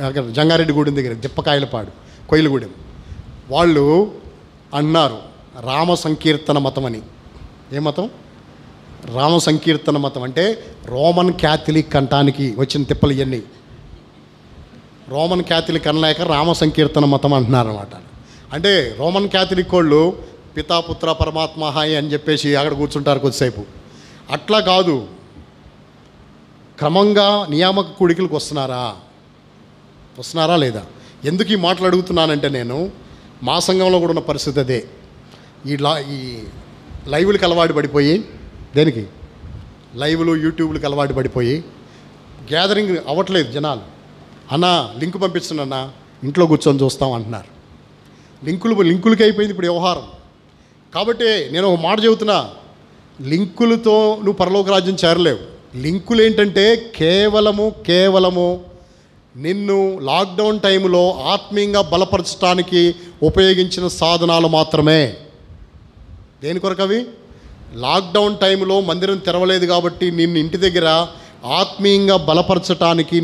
Speaker 1: అక్కడ జంగారెడ్డిగూడెం దగ్గర దిప్పకాయలపాడు, కొయిలగూడెం. వాళ్ళు అన్నారు రామ సంకీర్తన మతం అని. ఏ మతం? రామ సంకీర్తన మతం. అంటే రోమన్ క్యాథలిక్ అంటానికి వచ్చిన తిప్పలు ఇవన్నీ. రోమన్ క్యాథలిక్ అనలేక రామ సంకీర్తన మతం అంటున్నారు అన్నమాట. అంటే రోమన్ క్యాథలిక్ వాళ్ళు పితా పుత్ర పరమాత్మ హాయ్ అని చెప్పేసి అక్కడ కూర్చుంటారు కొద్దిసేపు. అట్లా కాదు, క్రమంగా నియామక కూడికలకు వస్తున్నారా లేదా? ఎందుకు ఈ మాటలు అడుగుతున్నానంటే, నేను మా సంఘంలో కూడా ఉన్న పరిస్థితి అదే. ఈ లైవ్లకు అలవాటు పడిపోయి, దేనికి లైవ్లు యూట్యూబ్లకు అలవాటు పడిపోయి గ్యాదరింగ్ అవ్వట్లేదు జనాలు. అన్నా లింక్ పంపిస్తున్నా, ఇంట్లో కూర్చొని చూస్తాం అంటున్నారు. లింకులకి అయిపోయింది ఇప్పుడు వ్యవహారం. కాబట్టి నేను ఒక మాట చెబుతున్నా, లింకులతో నువ్వు పరలోక రాజ్యం చేరలేవు. లింకులు ఏంటంటే కేవలము నిన్ను లాక్డౌన్ టైంలో ఆత్మీయంగా బలపరచడానికి ఉపయోగించిన సాధనాలు మాత్రమే. దేని కొరకు అవి? లాక్డౌన్ టైంలో మందిరం తెరవలేదు కాబట్టి నిన్ను ఇంటి దగ్గర ఆత్మీయంగా బలపరచటానికి,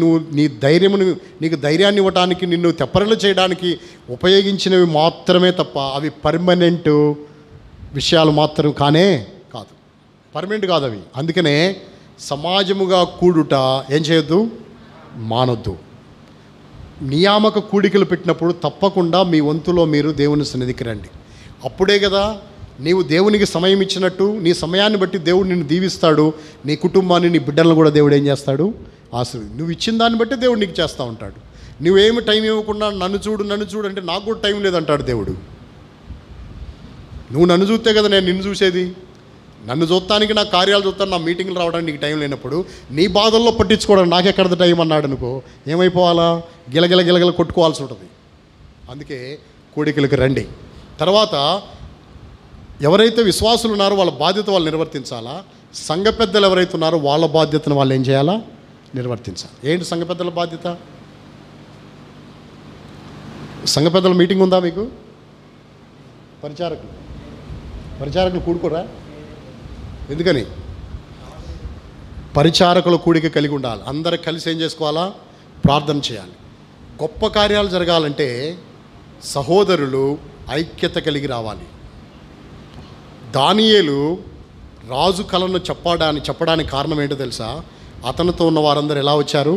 Speaker 1: నీకు ధైర్యాన్ని ఇవ్వడానికి, నిన్ను తెప్పరిలు చేయడానికి ఉపయోగించినవి మాత్రమే తప్ప అవి పర్మనెంట్ విషయాలు మాత్రం కాదు. పర్మనెంట్ కాదు అవి. అందుకనే సమాజముగా కూడుట ఏం చేయొద్దు? మానొద్దు. నియామక కూడికలు పెట్టినప్పుడు తప్పకుండా మీ వంతులో మీరు దేవుని సన్నిధికి రండి. అప్పుడే కదా నీవు దేవునికి సమయం ఇచ్చినట్టు, నీ సమయాన్ని బట్టి దేవుడు నిన్ను దీవిస్తాడు. నీ కుటుంబాన్ని, నీ బిడ్డలను కూడా దేవుడు ఏం చేస్తాడు? నువ్వు ఇచ్చిన దాన్ని బట్టి దేవుడు నీకు చేస్తూ ఉంటాడు. నువ్వేమి టైం ఇవ్వకుండా నన్ను చూడు అంటే నాకు కూడా టైం లేదంటాడు దేవుడు. నువ్వు నన్ను చూస్తే కదా నేను నిన్ను చూసేది. నన్ను చూడటానికి, నా కార్యాలు చూస్తాను, నా మీటింగ్లు రావడానికి నీకు టైం లేనప్పుడు నీ బాధల్లో పట్టించుకోవడానికి నాకెక్కడ టైం అన్నాడు అనుకో, ఏమైపోవాలా? గిలగిల కొట్టుకోవాల్సి ఉంటుంది. అందుకే కూడికలకు రండి. తర్వాత ఎవరైతే విశ్వాసులు ఉన్నారో వాళ్ళ బాధ్యత వాళ్ళు నిర్వర్తించాలా, సంఘ పెద్దలు ఎవరైతే ఉన్నారో వాళ్ళ బాధ్యతను వాళ్ళు ఏం చేయాలా, నిర్వర్తించాలి. ఏంటి సంఘ పెద్దల బాధ్యత? సంఘ పెద్దల మీటింగ్ ఉందా మీకు? పరిచారకులు కూడుకోరా? ఎందుకని? పరిచారకుల కూడిక కలిగి ఉండాలి. అందరూ కలిసి ఏం చేసుకోవాలా, ప్రార్థన చేయాలి. గొప్ప కార్యాలు జరగాలంటే సహోదరులు ఐక్యత కలిగి రావాలి. దానియేలు రాజు కలను చెప్పడానికి కారణం ఏంటో తెలుసా? అతనితో ఉన్న వారందరూ ఎలా వచ్చారు?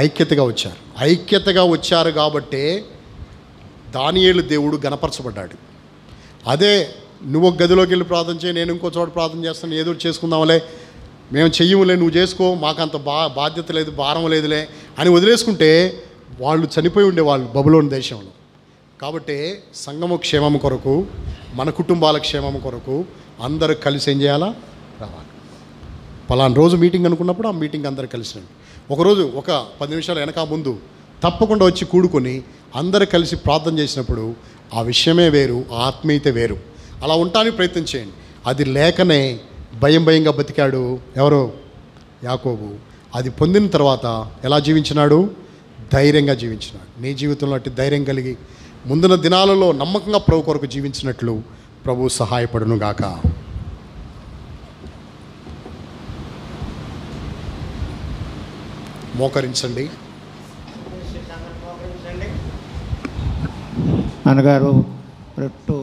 Speaker 1: ఐక్యతగా వచ్చారు కాబట్టే దానియేలు దేవుడు గణపరచబడ్డాడు. అదే నువ్వు ఒక గదిలోకి వెళ్ళి ప్రార్థన చేయి, నేను ఇంకో చోట ప్రార్థన చేస్తాను, ఏదో చేసుకుందాంలే, మేము చెయ్యములే, నువ్వు చేసుకో, మాకంత బాధ్యత లేదు, భారం లేదులే అని వదిలేసుకుంటే వాళ్ళు చనిపోయి ఉండేవాళ్ళు బబులోను దేశంలో. కాబట్టి సంఘము క్షేమం కొరకు, మన కుటుంబాల క్షేమం కొరకు అందరూ కలిసి ఏం చేయాలా, రావాలి. పలానా రోజు మీటింగ్ అనుకున్నప్పుడు ఆ మీటింగ్ అందరూ కలిసినండి. ఒకరోజు ఒక 10 నిమిషాలు వెనక ముందు తప్పకుండా వచ్చి కూడుకొని అందరూ కలిసి ప్రార్థన చేసినప్పుడు ఆ విషయమే వేరు, ఆ ఆత్మీయత వేరు. అలా ఉండటానికి ప్రయత్నం చేయండి. అది లేకనే భయంగా బతికాడు ఎవరో? యాకోబు. అది పొందిన తర్వాత ఎలా జీవించినాడు? ధైర్యంగా జీవించినాడు. నీ జీవితంలో అట్టి ధైర్యం కలిగి ముందున్న దినాలలో నమ్మకంగా ప్రభు కొరకు జీవించినట్లు ప్రభు సహాయపడును గాక. మోకరించండి.
Speaker 2: అన్నగారు 2